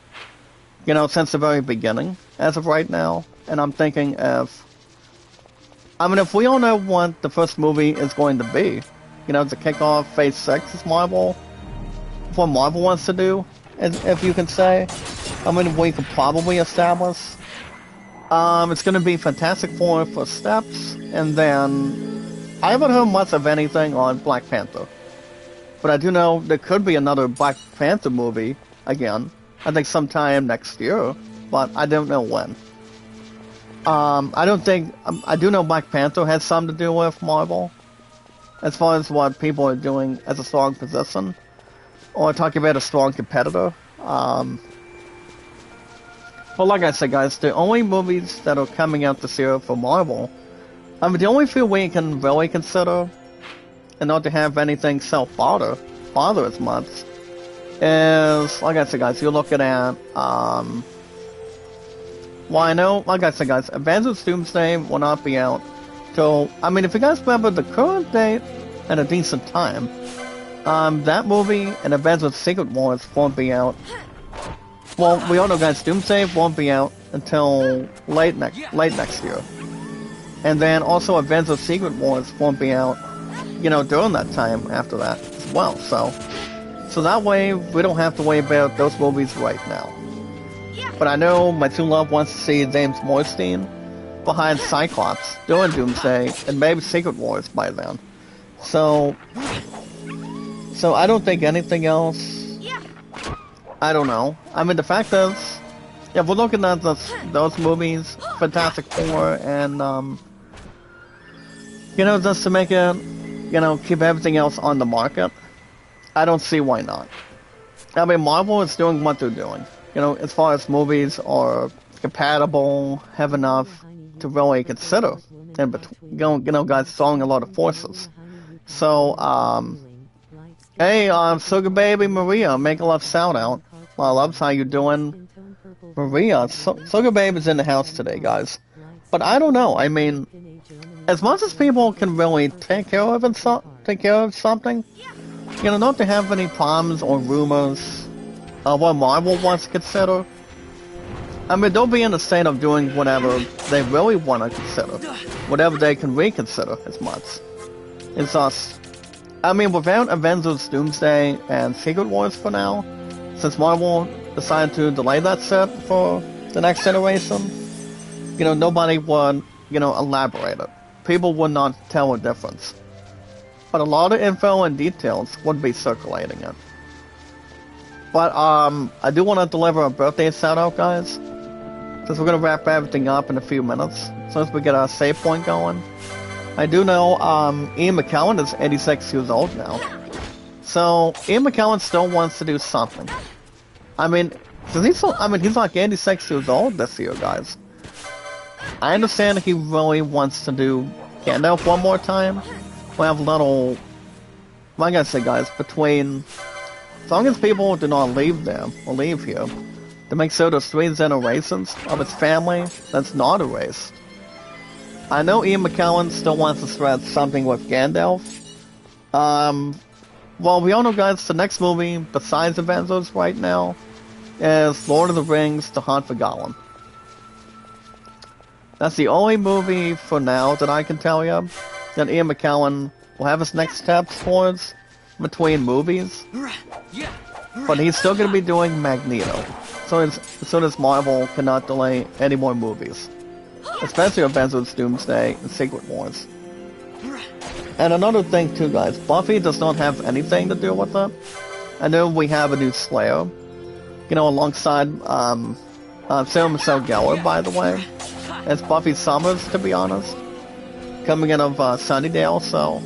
the very beginning, as of right now, and I'm thinking if I mean, if we all know what the first movie is going to be, you know, to kick off Phase 6 is Marvel, what Marvel wants to do, if you can say, I mean, we could probably establish. It's going to be Fantastic Four for steps, and then I haven't heard much of anything on Black Panther. But I do know there could be another Black Panther movie again. I think sometime next year, but I don't know when. I don't think... I do know Black Panther has something to do with Marvel, as far as what people are doing as a strong position, or talking about a strong competitor. But like I said, guys, the only movies that are coming out this year for Marvel, I mean, the only few we can really consider, and not to have anything bother as much, is, like I said, guys, you're looking at, well, I know, like I said, guys, Avengers Doomsday will not be out till, I mean, if you guys remember the current date at a decent time, that movie and Avengers Secret Wars won't be out. Well, we all know, guys, Doomsday won't be out until late next year. And then also Avengers Secret Wars won't be out, you know, during that time after that as well. So that way we don't have to worry about those movies right now. But I know my true love wants to see James Morstein behind Cyclops during Doomsday and maybe Secret Wars by then. So I don't think anything else. I don't know. I mean, the fact is, yeah, we're looking at those movies, Fantastic Four, and, you know, just to make it, you know, keep everything else on the market, I don't see why not. I mean, Marvel is doing what they're doing. You know, as far as movies are compatible, have enough to really consider, and, you know, guys, throwing a lot of forces. So, hey, Sugar Baby Maria, make a love shout out. I love how you doing, Maria. Sugar Babe is in the house today, guys. But I don't know. I mean, as much as people can really take care of something, you know, not to have any problems or rumors of what Marvel wants to consider. I mean, they'll be in the state of doing whatever they really want to consider, whatever they can reconsider as much. It's us. I mean, without Avengers Doomsday and Secret Wars for now, since Marvel decided to delay that set for the next generation, you know, nobody would, you know, elaborate it. People would not tell a difference. But a lot of info and details would be circulating it. But, I do want to deliver a birthday shout-out, guys. Since we're going to wrap everything up in a few minutes, as soon as we get our save point going. I do know, Ian McKellen is 86 years old now. So, Ian McKellen still wants to do something. I mean, he's like 86 years old this year, guys. I understand he really wants to do Gandalf one more time. We have a little, like I said, guys, between, as long as people do not leave them, or leave here, to make sure there's 3 generations of his family that's not erased. I know Ian McKellen still wants to thread something with Gandalf. Well, we all know, guys, the next movie, besides Avengers right now, is Lord of the Rings, The Hunt for Gollum. That's the only movie for now that I can tell you that Ian McKellen will have his next steps towards between movies. But he's still going to be doing Magneto. So as soon as Marvel cannot delay any more movies. Especially Avengers Doomsday and Secret Wars. And another thing too, guys, Buffy does not have anything to do with it. I know we have a new Slayer, you know, alongside Sarah Michelle Gellar, by the way, as Buffy Summers, to be honest, coming in of Sunnydale. So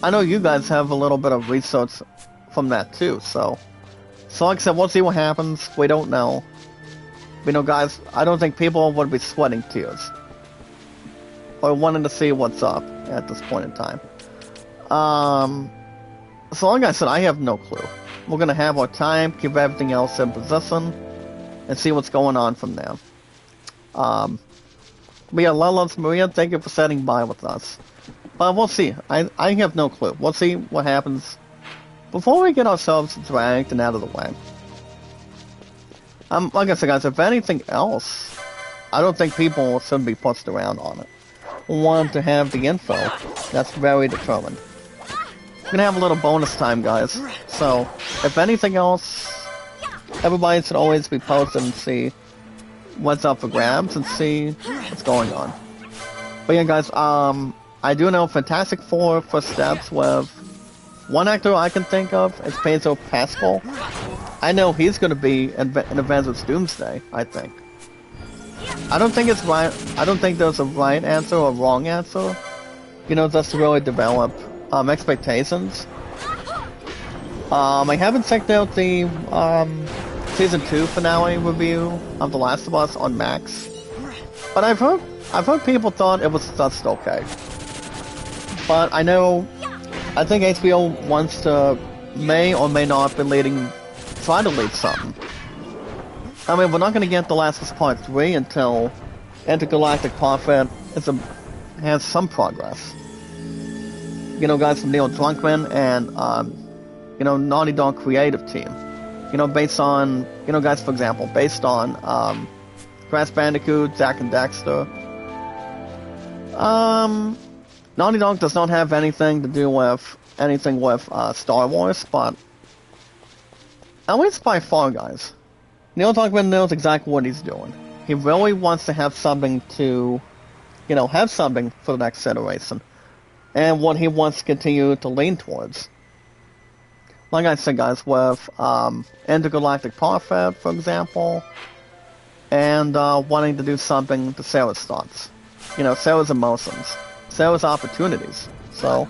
I know you guys have a little bit of research from that too. So like I said, we'll see what happens. We don't know. You know, guys, I don't think people would be sweating tears or wanting to see what's up at this point in time. So like I said, I have no clue. We're gonna have our time, keep everything else in position, and see what's going on from there. But yeah, Lala's Maria, thank you for sitting by with us. But we'll see. I have no clue. We'll see what happens before we get ourselves dragged and out of the way. Like I said, guys, if anything else, I don't think people should be pushed around on it. want to have the info. That's very determined. We're gonna have a little bonus time, guys. So, if anything else, everybody should always be posted and see what's up for grabs and see what's going on. But yeah, guys, I do know Fantastic Four first steps with one actor I can think of is Pedro Pascal. I know he's gonna be in Avengers Doomsday, I think. I don't think it's right. I don't think there's a right answer or wrong answer. You know, just to really develop expectations. I haven't checked out the season 2 finale review of The Last of Us on Max, but I've heard people thought it was just okay. But I think HBO wants to, may or may not be try to lead something. I mean, we're not going to get The Last of Us Part 3 until Intergalactic Prophet has some progress. You know, guys from Neil Druckmann and, you know, Naughty Dog creative team. You know, based on, you know, guys, for example, based on, Crash Bandicoot, Jack and Daxter. Naughty Dog does not have anything to do with Star Wars, but at least by far, guys, Neil Druckmann knows exactly what he's doing. He really wants to have something to, you know, have something for the next iteration, and what he wants to continue to lean towards. Like I said, guys, with Intergalactic Prophet, for example, and wanting to do something to Sarah's thoughts. You know, Sarah's emotions. Sarah's opportunities. So,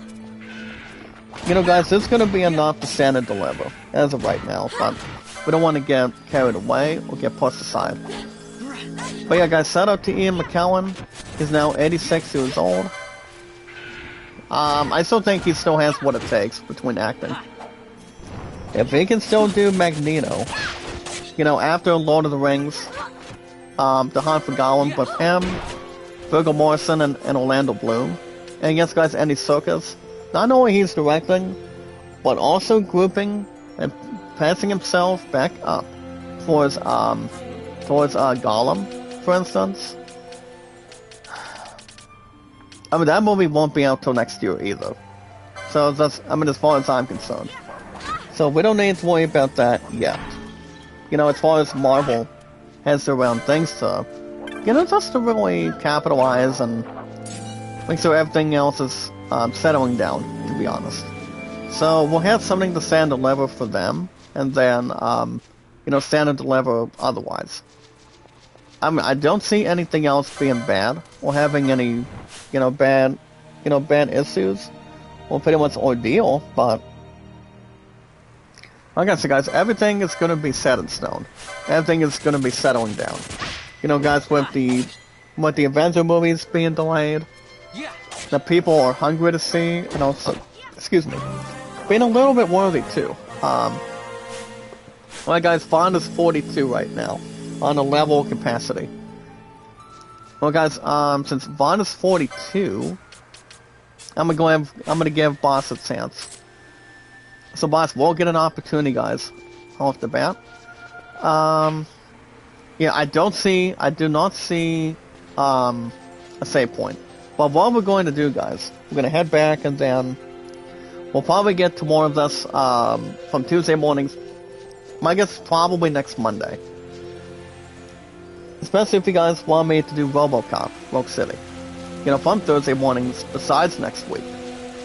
you know, guys, this is going to be enough to stand and deliver, as of right now, but we don't want to get carried away or get pushed aside. But yeah, guys, shout out to Ian McKellen. He's now 86 years old. I still think he still has what it takes between acting. If he can still do Magneto, you know, after Lord of the Rings, The Hunt for Gollum with him, Viggo Mortensen and Orlando Bloom, and yes, guys, Andy Serkis, not only he's directing, but also grouping and passing himself back up towards Gollum, for instance. I mean, that movie won't be out till next year either. So that's, I mean, as far as I'm concerned. So we don't need to worry about that yet. You know, as far as Marvel has their own things to, you know, just to really capitalize and make sure everything else is settling down, to be honest. So we'll have something to stand and deliver for them, and then, you know, stand and deliver otherwise. I mean, I don't see anything else being bad, or having any, bad issues, or pretty much ordeal, but like I said, guys, everything is going to be set in stone. Everything is going to be settling down. You know, guys, with the Avenger movies being delayed, that people are hungry to see, and also, being a little bit worthy too. Well, guys, Bond is 42 right now, on a level capacity. Well, guys, since Bond is 42, I'm gonna give Boss a chance. So, Boss will get an opportunity, guys, off the bat. Yeah, I do not see a save point. But what we're going to do, guys, we're going to head back, and then we'll probably get to more of this from Tuesday mornings. I guess probably next Monday. Especially if you guys want me to do RoboCop, Rogue City. You know, from Thursday mornings, besides next week.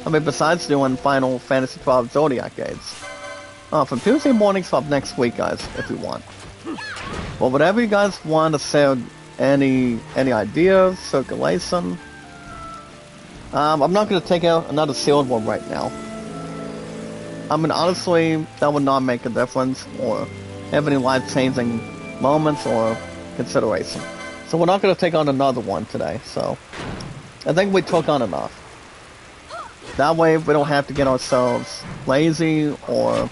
I mean, besides doing Final Fantasy XII Zodiac Aids. From Tuesday mornings up next week, guys, if you want. Well, whatever you guys want to say, any ideas, circulation. I'm not going to take out another sealed one right now. I mean, honestly, that would not make a difference, or have any life-changing moments or consideration. So we're not going to take on another one today, so I think we took on enough. That way we don't have to get ourselves lazy or,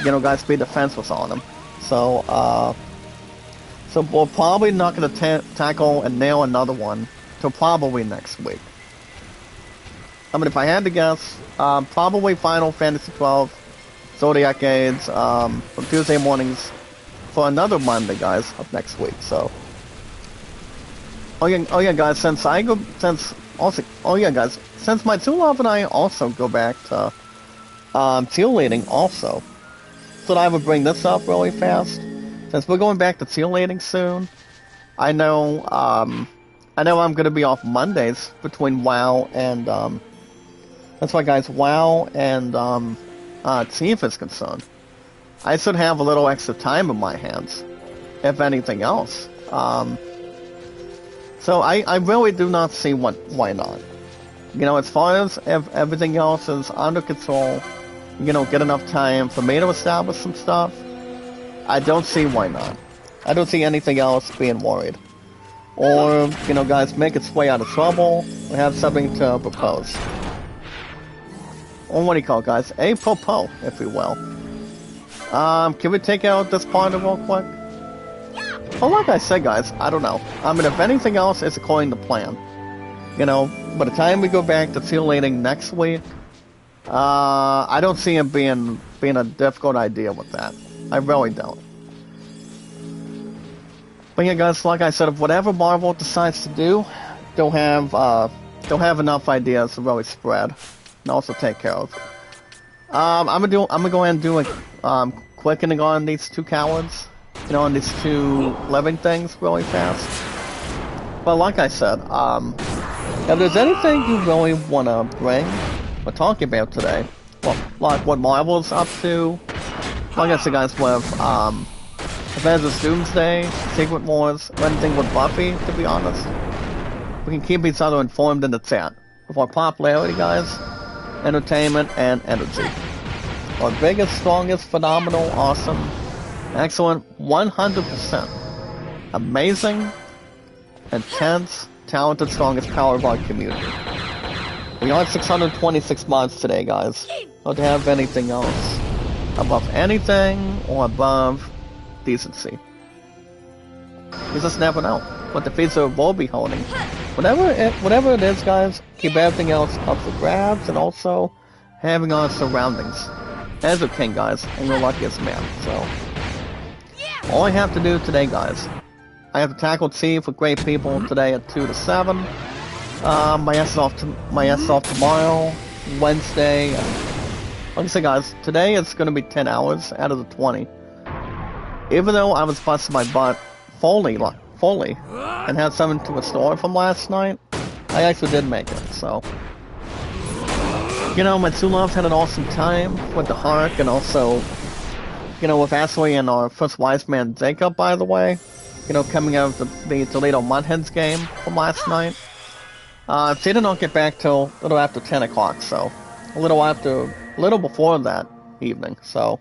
guys, be defenseless on them. So, so we're probably not going to tackle and nail another one till probably next week. I mean, if I had to guess, probably Final Fantasy XII Zodiac Aids from Tuesday mornings for another Monday, guys, of next week. So, oh yeah, guys, since also, oh yeah, guys, since my two love and I also go back to teal leading also, so I would bring this up really fast. Since we're going back to teal leading soon, I know I'm gonna be off Mondays between WoW and that's why, guys, WoW and Thief is concerned. I should have a little extra time in my hands, if anything else. So I really do not see why not. You know, as far as if everything else is under control, you know, get enough time for me to establish some stuff, I don't see why not. I don't see anything else being worried. Or, you know, guys, make its way out of trouble, or have something to propose. Or what do you call it, guys? A propos, if you will. Can we take out this partner real quick? Well, like I said, guys, I don't know. I mean, if anything else, it's according to plan. You know, by the time we go back to teal leading next week, I don't see it being a difficult idea with that. I really don't. But yeah, guys, like I said, if whatever Marvel decides to do, they'll have enough ideas to really spread and also take care of. I'm gonna go ahead and do a quickening on these two cowards, you know, on these two living things really fast. But like I said, if there's anything you really wanna bring or talk about today, well, like what Marvel's up to, like I said, guys, with Avengers Doomsday, Secret Wars, or anything with Buffy, to be honest, we can keep each other informed in the chat of our popularity, guys, entertainment, and energy. Our biggest, strongest, phenomenal, awesome, excellent, 100% amazing, intense, talented, strongest power of our community. We are at 626 mods today, guys. Not to have anything else above anything or above decency. You just never know what the future will be holding. Whatever it is, guys, keep everything else up for grabs, and also having our surroundings as a king, guys, and your luckiest man. So all I have to do today, guys, I have to tackle Thief with great people today at 2 to 7. My S off tomorrow, Wednesday. Like I said, guys, today it's going to be 10 hours out of the 20. Even though I was busting my butt fully, and had something to restore from last night, I actually did make it, so. You know, my two loves had an awesome time with the Hark, and also, you know, with Ashley and our first wise man, Jacob, by the way. You know, coming out of the Toledo Mudheads game from last night. They did not get back till a little after 10 o'clock, so. A little before that evening, so.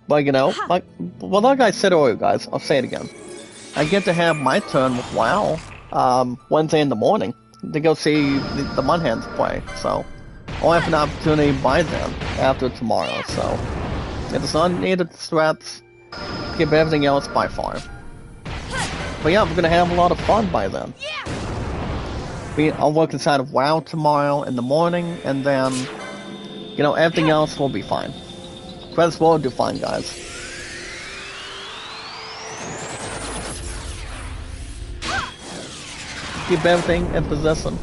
But, you know, like I said earlier, guys, I'll say it again. I get to have my turn with WoW, Wednesday in the morning to go see the Mudheads play, so I'll have an opportunity by then, after tomorrow, so it's unneeded threats, keep everything else by far. But yeah, we're gonna have a lot of fun by then. I'll work inside of WoW tomorrow in the morning, and then, you know, everything else will be fine. Credits will do fine, guys. Keep everything in position.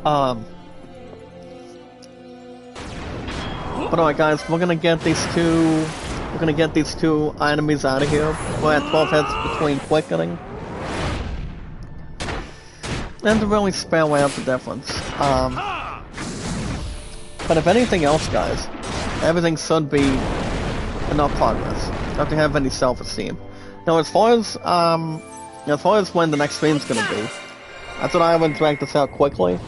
But alright, guys, we're gonna get these two enemies out of here. We're at 12 hits between quickening. And to really spell out the difference. But if anything else, guys, everything should be enough progress. Not to have any self-esteem. Now, as far as when the next stream's gonna be, I thought I would drag this out quickly.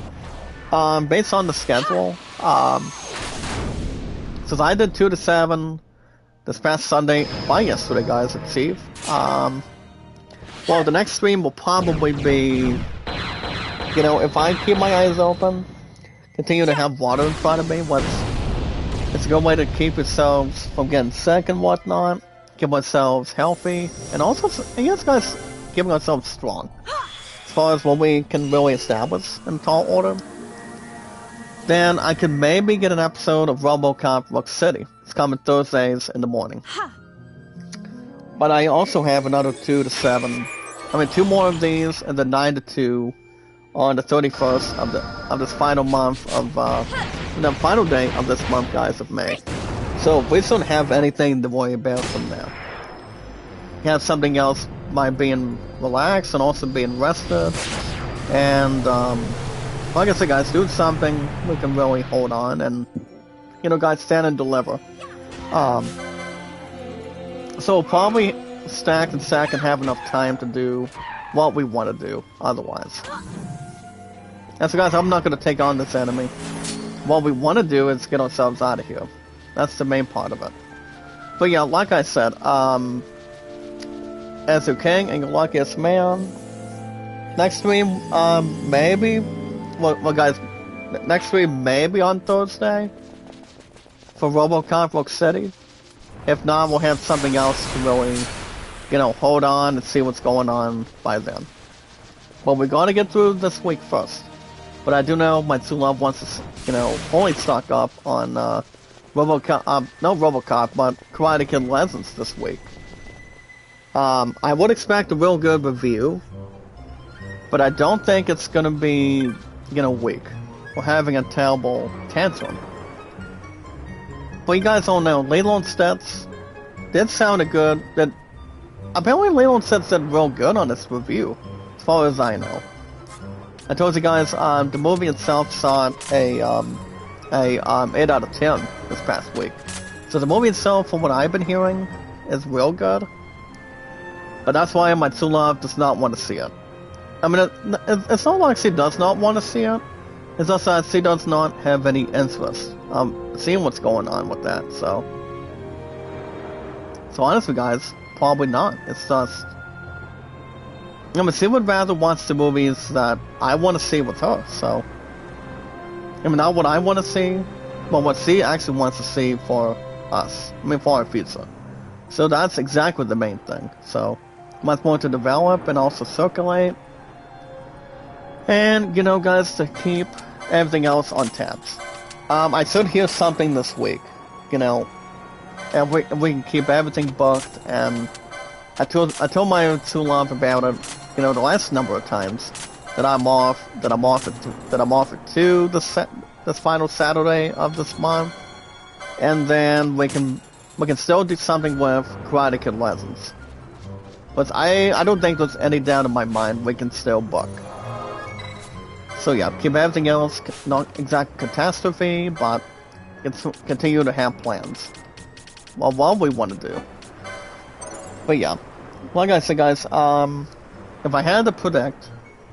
Based on the schedule, since I did 2 to 7 this past Sunday, by yesterday, guys, at Chief. Well, the next stream will probably be, you know, if I keep my eyes open, continue to have water in front of me, it's a good way to keep yourselves from getting sick and whatnot, keep ourselves healthy, and also, yes, guys, keeping ourselves strong. As far as what we can really establish in tall order, then I could maybe get an episode of RoboCop Rook City. It's coming Thursdays in the morning. But I also have another 2 to 7. I mean, 2 more of these, and then 9 to 2 on the 31st of this final month of the final day of this month, guys, of May. So we don't have anything to worry about from there. We have something else by being relaxed and also being rested, and like I said, guys, do something we can really hold on and, you know, guys, stand and deliver. So we'll probably stack and have enough time to do what we want to do otherwise. And so, guys, I'm not going to take on this enemy. What we want to do is get ourselves out of here. That's the main part of it. But yeah, like I said, as your king and your luckiest man, next stream, maybe, well guys, next stream maybe on Thursday for RoboCop Rock City. If not, we'll have something else to really, you know, hold on and see what's going on by then. But we're gonna get through this week first. But I do know my true love wants to, you know, fully stock up on RoboCop, not RoboCop, but Karate Kid Legends this week. I would expect a real good review, but I don't think it's gonna be, you know, weak. We're having a terrible tantrum. But you guys all know, Lilo & Stitch did sound good. That apparently Lilo & Stitch did real good on this review, as far as I know. I told you guys, the movie itself saw a 8 out of 10 this past week. So the movie itself, from what I've been hearing, is real good. But that's why my true love does not want to see it. I mean, it's not like she does not want to see it. It's just that she does not have any interest seeing what's going on with that. So honestly, guys, probably not. It's just, I mean, she would rather watch the movies that I want to see with her. So, I mean, not what I want to see, but what she actually wants to see for us. I mean, for our future. So that's exactly the main thing. So, much more to develop and also circulate. And, you know, guys, to keep everything else on tabs. I should hear something this week, you know, and we can keep everything booked. And I told my true love about it, you know, the last number of times that I'm off at 2 this final Saturday of this month, and then we can still do something with Karate Kid Legends. But I don't think there's any doubt in my mind we can still book. So yeah, keep everything else, not exact catastrophe, but continue to have plans. Well, what we want to do. But yeah, like I said, guys, if I had to predict,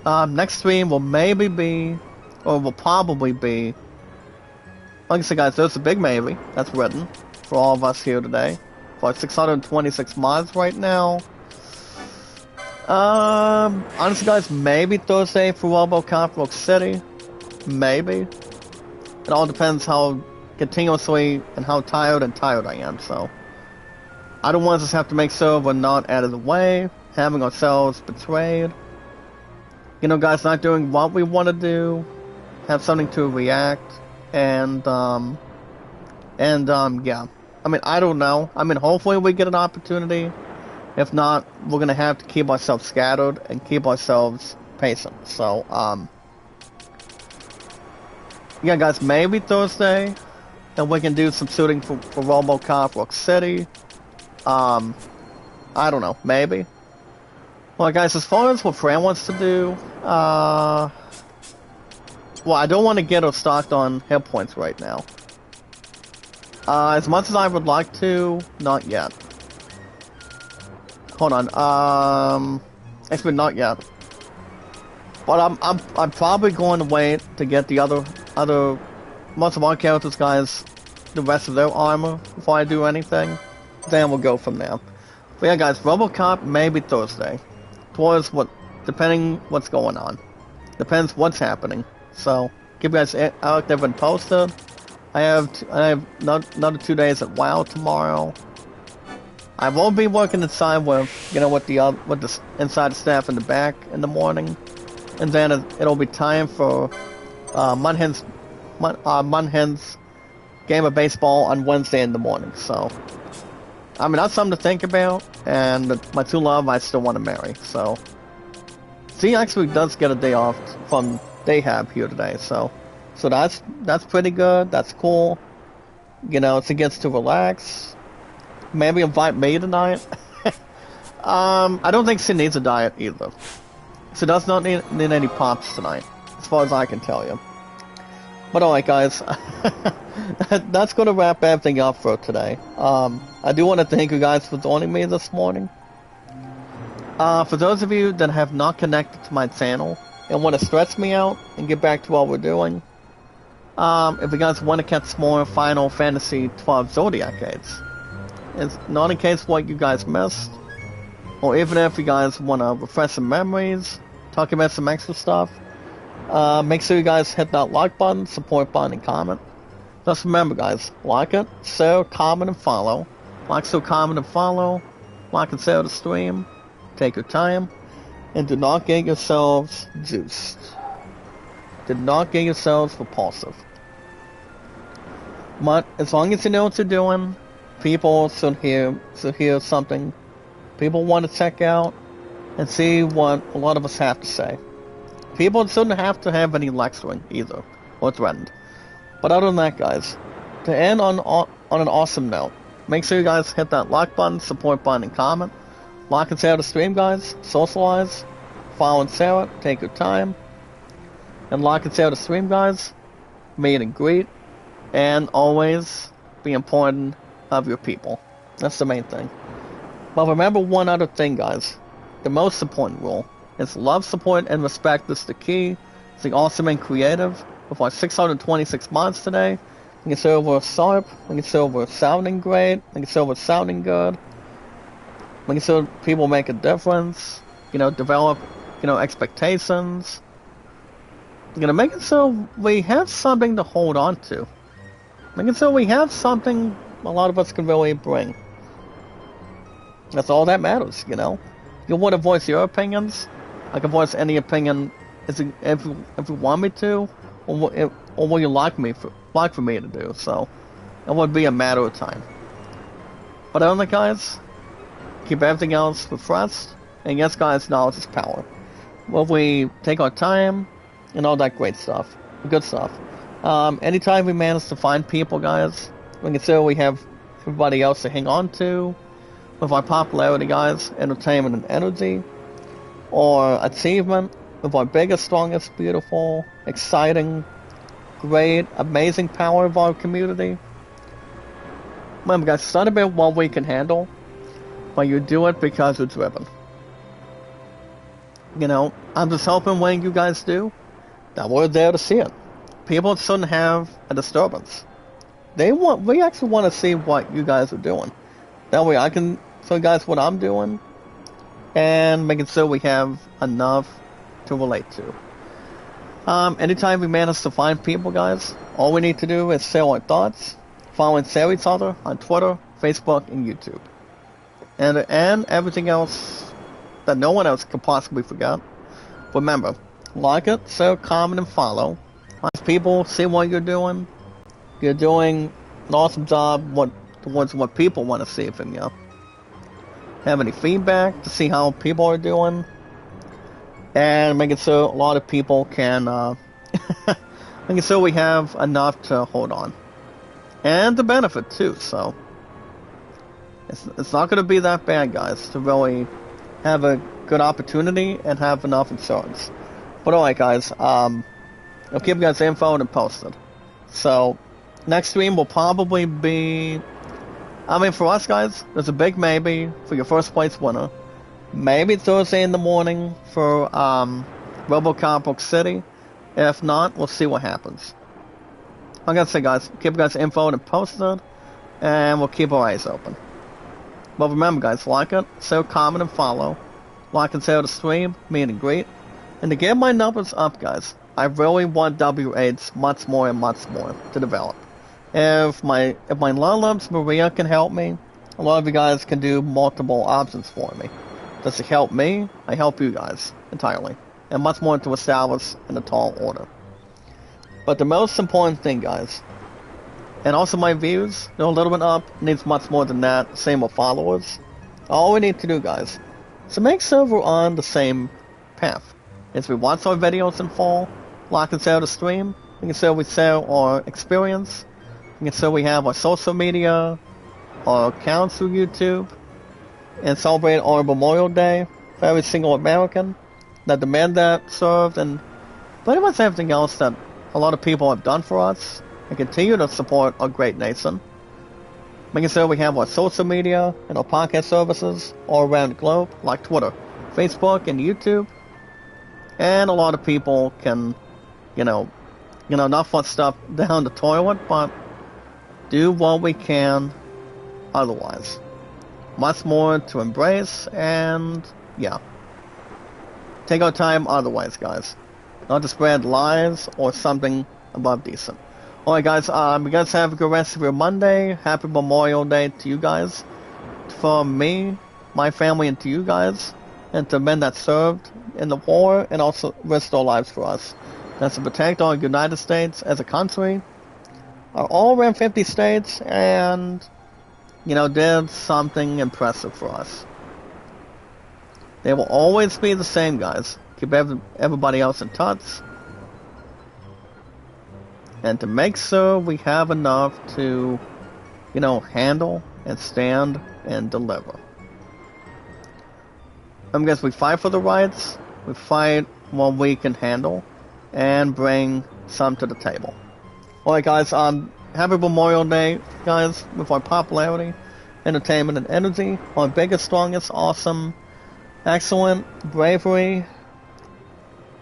next stream will maybe be, or will probably be, like I said, guys, there's a big maybe that's written for all of us here today. For 626 mods right now. Honestly, guys, maybe Thursday for RoboCop Rock City. Maybe. It all depends how continuously and how tired I am, so. I don't want us to have to make sure we're not out of the way, having ourselves betrayed. You know, guys, not doing what we want to do, have something to react, and yeah. I mean, I don't know. I mean, hopefully we get an opportunity. If not, we're gonna have to keep ourselves scattered and keep ourselves patient. So, yeah, guys, maybe Thursday, and we can do some shooting for RoboCop Rock City. I don't know, maybe. Well, guys, as far as what Fran wants to do, well, I don't want to get her stocked on hit points right now. As much as I would like to, not yet. Hold on, actually not yet. But I'm probably going to wait to get the other most of our characters, guys, the rest of their armor before I do anything. Then we'll go from there. But yeah, guys, RoboCop maybe Thursday. Towards depending what's going on. Depends what's happening. So keep you guys active and posted. I have another 2 days at WoW tomorrow. I won't be working inside with, you know, with the inside staff in the back in the morning, and then it'll be time for Munhen's game of baseball on Wednesday in the morning. So, I mean, that's something to think about. And my true love, I still want to marry. So Z actually does get a day off from Dayhab here today, so that's pretty good. That's cool. You know, she gets to relax. Maybe invite me tonight. I don't think she needs a diet either. She does not need any pops tonight, as far as I can tell you. But alright guys, that's going to wrap everything up for today. I do want to thank you guys for joining me this morning. For those of you that have not connected to my channel and want to stress me out and get back to what we're doing, if you guys want to catch more Final Fantasy XII Zodiac gates, it's not in case what you guys missed, or even if you guys want to refresh some memories, talk about some extra stuff, make sure you guys hit that like button, support button, and comment. Just remember guys, like it, share, comment, and follow. Like, so, comment, and follow. Like and share the stream. Take your time. And do not get yourselves juiced. Do not get yourselves repulsive. But as long as you know what you're doing, people should hear something. People want to check out and see what a lot of us have to say. People shouldn't have to have any lecturing either, or threatened. But other than that, guys, to end on an awesome note, make sure you guys hit that like button, support button, and comment. Like and share the stream, guys. Socialize. Follow and share it. Take your time. And like and share the stream, guys. Meet and greet. And always be important of your people. That's the main thing. But remember one other thing, guys. The most important rule is love, support, and respect is the key. It's the awesome and creative. With our 626 mods today, we can say we're sharp, we can say we're sounding great, we can say we're sounding good. We can say people make a difference, you know, develop, you know, expectations. You know, make it so we have something to hold on to. Make it so we have something a lot of us can really bring. That's all that matters, you know. You want to voice your opinions. I can voice any opinion if you want me to, or what you like for me to do. So it would be a matter of time. But other than that, guys, keep everything else refreshed. And yes, guys, knowledge is power. Well, we take our time and all that great stuff, good stuff. Anytime we manage to find people, guys, we consider we have everybody else to hang on to. With our popularity, guys, entertainment and energy, or achievement, with our biggest, strongest, beautiful, exciting, great, amazing power of our community. Remember, guys, it's not about what we can handle, but you do it because you're driven. You know, I'm just hoping when you guys do, that we're there to see it. People shouldn't have a disturbance. We actually want to see what you guys are doing. That way I can show you guys what I'm doing, and making sure we have enough to relate to. Anytime we manage to find people, guys, all we need to do is share our thoughts, follow and share each other on Twitter, Facebook, and YouTube. And everything else that no one else could possibly forget. Remember, like it, share, comment, and follow. As people see what you're doing an awesome job towards what people want to see from you. Have any feedback to see how people are doing, and making sure a lot of people can making sure we have enough to hold on and to benefit too. So it's not going to be that bad, guys, to really have a good opportunity and have enough insurance. But alright, guys, I'll keep you guys info and posted. So next stream will probably be, I mean, for us, guys, there's a big maybe for your first place winner. Maybe Thursday in the morning for RoboCop Book City. If not, we'll see what happens. I'm gonna say, guys, keep you guys info and posted, and we'll keep our eyes open. But remember, guys, like it, share, comment, and follow. Like and share the stream, meet and greet. And to get my numbers up, guys, I really want W8s much more and much more to develop. If my Lulubs Maria can help me, a lot of you guys can do multiple options for me. Just to help me, I help you guys entirely. And much more to establish in a tall order. But the most important thing, guys, and also my views, they're a little bit up, needs much more than that, same with followers. All we need to do, guys, is to make sure we're on the same path. is we watch our videos in full, like and share the stream. We can say we share our experience. We can say we have our social media, our accounts through YouTube, and celebrate our Memorial Day for every single American that the men that served and pretty much everything else that a lot of people have done for us and continue to support our great nation. Making sure we have our social media and our podcast services all around the globe, like Twitter, Facebook, and YouTube. And a lot of people can, not flush stuff down the toilet, but do what we can otherwise. Much more to embrace, and yeah. Take our time otherwise, guys. Not to spread lies or something above decent. Alright guys, you guys have a good rest of your Monday. Happy Memorial Day to you guys. From me, my family, and to you guys. And to men that served in the war and also risked their lives for us. That's to protect our United States as a country. Are all around 50 states and, did something impressive for us. They will always be the same, guys. Keep everybody else in touch. And to make sure we have enough to, handle and stand and deliver. Guys, we fight for the rights. We fight what we can handle and bring some to the table. Alright guys, happy Memorial Day, guys, with our popularity, entertainment, and energy. Our biggest, strongest, awesome, excellent, bravery,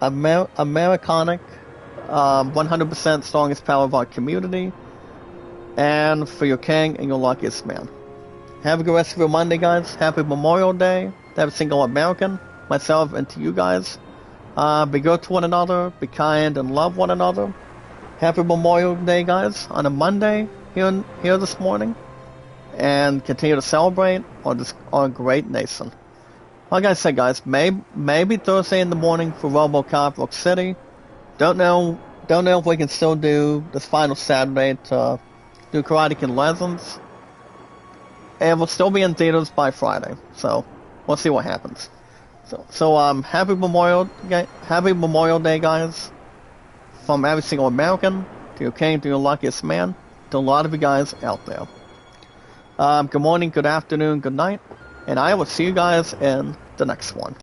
Americanic, 100% strongest power of our community, and for your king and your luckiest man. Have a good rest of your Monday, guys. Happy Memorial Day to every single American, myself, and to you guys. Be good to one another, be kind, and love one another. Happy Memorial Day, guys, on a Monday here this morning, and continue to celebrate our great nation. Like I said, guys, maybe Thursday in the morning for RoboCop Rock City. Don't know if we can still do this final Saturday to do Karate Kid Legends. And we'll still be in theaters by Friday, so we'll see what happens. So happy Memorial Day, guys, from every single American to your king, to your luckiest man, to a lot of you guys out there. Good morning, good afternoon, good night, and I will see you guys in the next one.